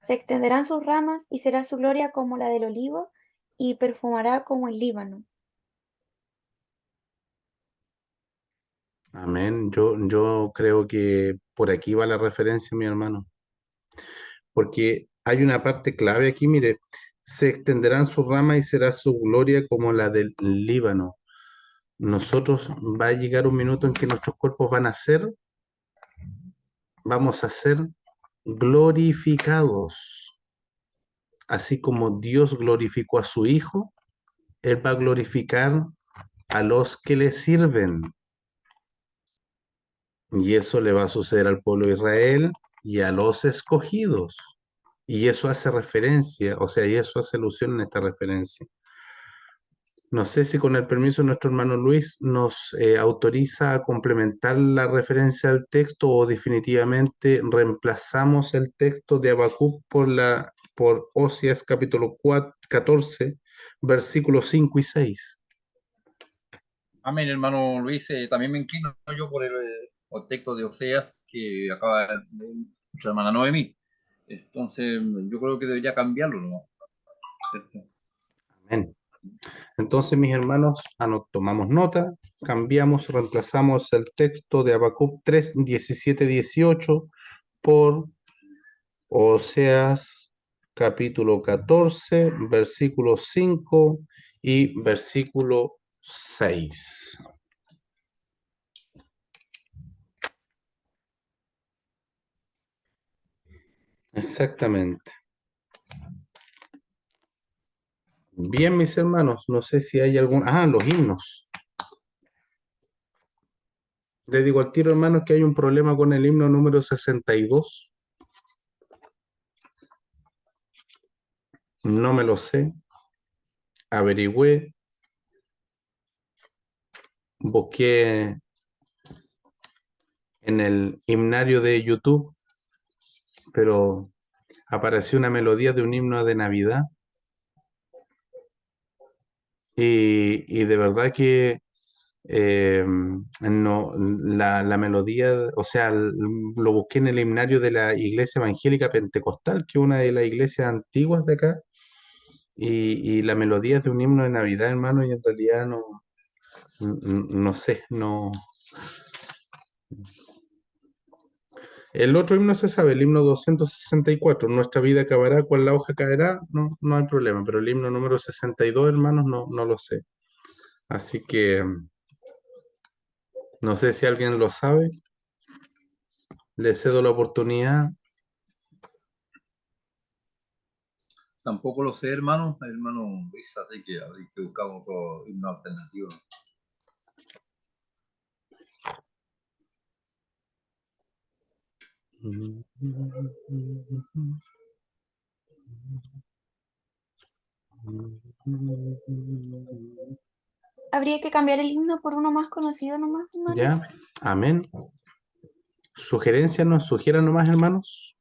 Se extenderán sus ramas y será su gloria como la del olivo y perfumará como el Líbano. Amén. Yo creo que por aquí va la referencia, mi hermano, porque hay una parte clave aquí, mire, se extenderán sus ramas y será su gloria como la del Líbano. Nosotros va a llegar un minuto en que nuestros cuerpos vamos a ser glorificados, así como Dios glorificó a su Hijo, Él va a glorificar a los que le sirven. Y eso le va a suceder al pueblo de Israel y a los escogidos. Y eso hace referencia, o sea, y eso hace alusión en esta referencia. No sé si con el permiso de nuestro hermano Luis nos autoriza a complementar la referencia al texto o definitivamente reemplazamos el texto de Habacuc por Oseas capítulo 14, versículos 5 y 6. Amén, hermano Luis. También me inclino yo por el texto de Oseas que acaba de nuestra hermana Noemí. Entonces, yo creo que debería cambiarlo, ¿no? ¿Cierto? Amén. Entonces, mis hermanos, tomamos nota, cambiamos, reemplazamos el texto de Habacuc 3, 17, 18 por Oseas capítulo 14, versículo 5 y versículo 6. Exactamente. Bien, mis hermanos, no sé si hay algún... Ah, los himnos. Les digo al tiro, hermanos, que hay un problema con el himno número 62. No me lo sé. Averigüé, busqué en el himnario de YouTube, pero apareció una melodía de un himno de Navidad y de verdad que no, la melodía, o sea, lo busqué en el himnario de la Iglesia Evangélica Pentecostal, que es una de las iglesias antiguas de acá, y la melodía es de un himno de Navidad, hermano, y en realidad no sé, no. El otro himno se sabe, el himno 264, nuestra vida acabará, cual la hoja caerá, no hay problema, pero el himno número 62, hermanos, no lo sé. Así que no sé si alguien lo sabe, le cedo la oportunidad. Tampoco lo sé, hermano Luis, así que habría que buscar otro himno alternativo. Habría que cambiar el himno por uno más conocido nomás, hermano. Ya, amén. Sugerencias nos sugieran nomás, hermanos.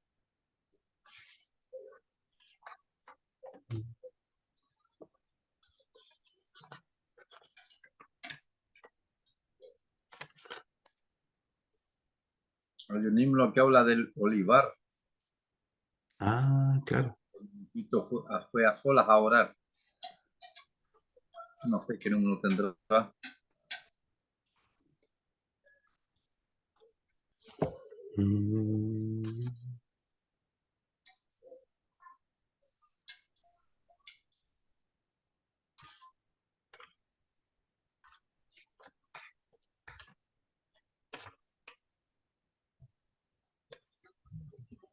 Hay un himno que habla del olivar. Ah, claro. Tito fue a solas a orar. No sé qué número tendrá. Mm.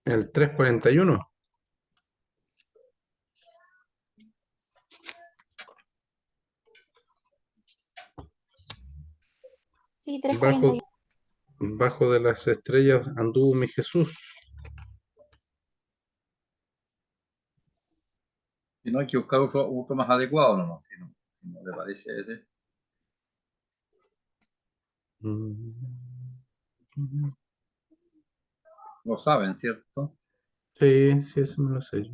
El 341. Sí, 341. Bajo de las estrellas anduvo mi Jesús. Si no, hay que buscar otro más adecuado nomás, si no le parece ese. Lo saben, ¿cierto? Sí, sí, eso me lo sé yo.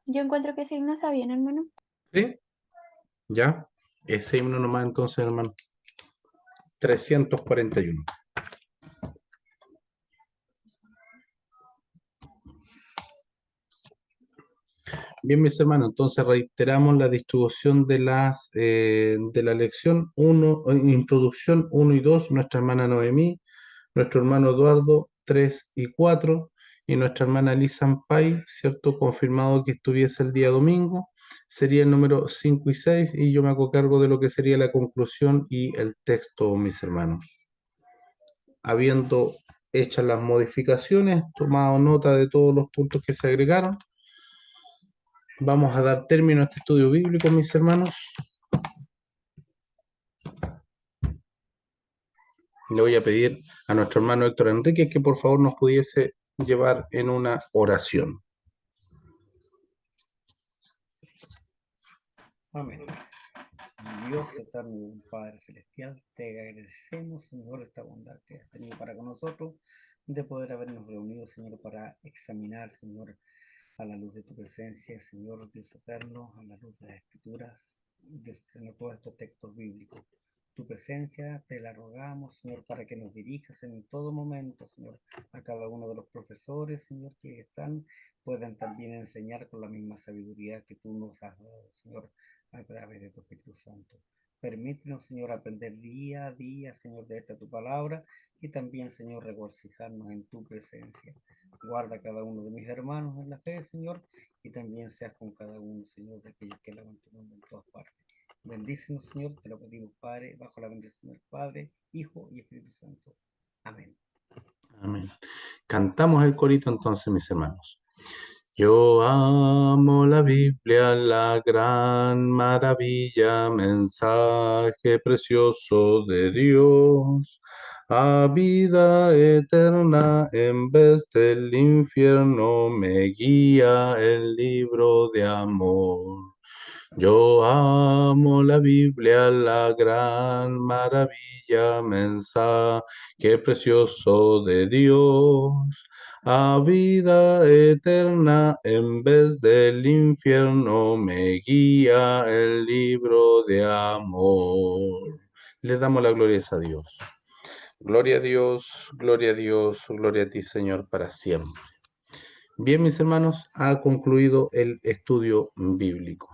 Yo encuentro que ese himno está bien, hermano. ¿Sí? Ya. Ese himno nomás entonces, hermano. 341. Bien, mis hermanos, entonces reiteramos la distribución de de la lección uno, introducción 1 y 2, nuestra hermana Noemí, nuestro hermano Eduardo 3 y 4, y nuestra hermana Lisa Ampay, ¿cierto? Confirmado que estuviese el día domingo, sería el número 5 y 6, y yo me hago cargo de lo que sería la conclusión y el texto, mis hermanos. Habiendo hechas las modificaciones, tomado nota de todos los puntos que se agregaron, vamos a dar término a este estudio bíblico, mis hermanos. Le voy a pedir a nuestro hermano Héctor Enrique que por favor nos pudiese llevar en una oración. Amén. Dios eterno, Padre celestial, te agradecemos, Señor, esta bondad que has tenido para con nosotros, de poder habernos reunido, Señor, para examinar, Señor, a la luz de tu presencia, Señor Dios eterno, a la luz de las Escrituras, de todos estos textos bíblicos. Tu presencia te la rogamos, Señor, para que nos dirijas en todo momento, Señor, a cada uno de los profesores, Señor, que están, puedan también enseñar con la misma sabiduría que tú nos has dado, Señor, a través de tu Espíritu Santo. Permítenos, Señor, aprender día a día, Señor, de esta tu palabra y también, Señor, regocijarnos en tu presencia. Guarda a cada uno de mis hermanos en la fe, Señor, y también seas con cada uno, Señor, de aquellos que alaban tu nombre en todas partes. Bendícenos, Señor, te lo pedimos, Padre, bajo la bendición del Padre, Hijo y Espíritu Santo. Amén. Amén. Cantamos el corito entonces, mis hermanos. Yo amo la Biblia, la gran maravilla, mensaje precioso de Dios, a vida eterna en vez del infierno me guía el libro de amor. Yo amo la Biblia, la gran maravilla, mensaje precioso de Dios, a vida eterna en vez del infierno me guía el libro de amor. Le damos la gloria a Dios. Gloria a Dios, gloria a Dios, gloria a ti, Señor, para siempre. Bien, mis hermanos, ha concluido el estudio bíblico.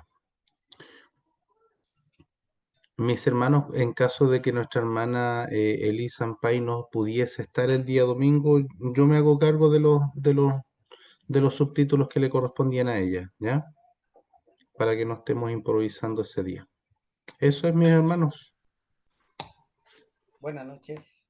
Mis hermanos, en caso de que nuestra hermana Elisa Ampay no pudiese estar el día domingo, yo me hago cargo de los subtítulos que le correspondían a ella, ¿ya? Para que no estemos improvisando ese día. Eso es, mis hermanos. Buenas noches.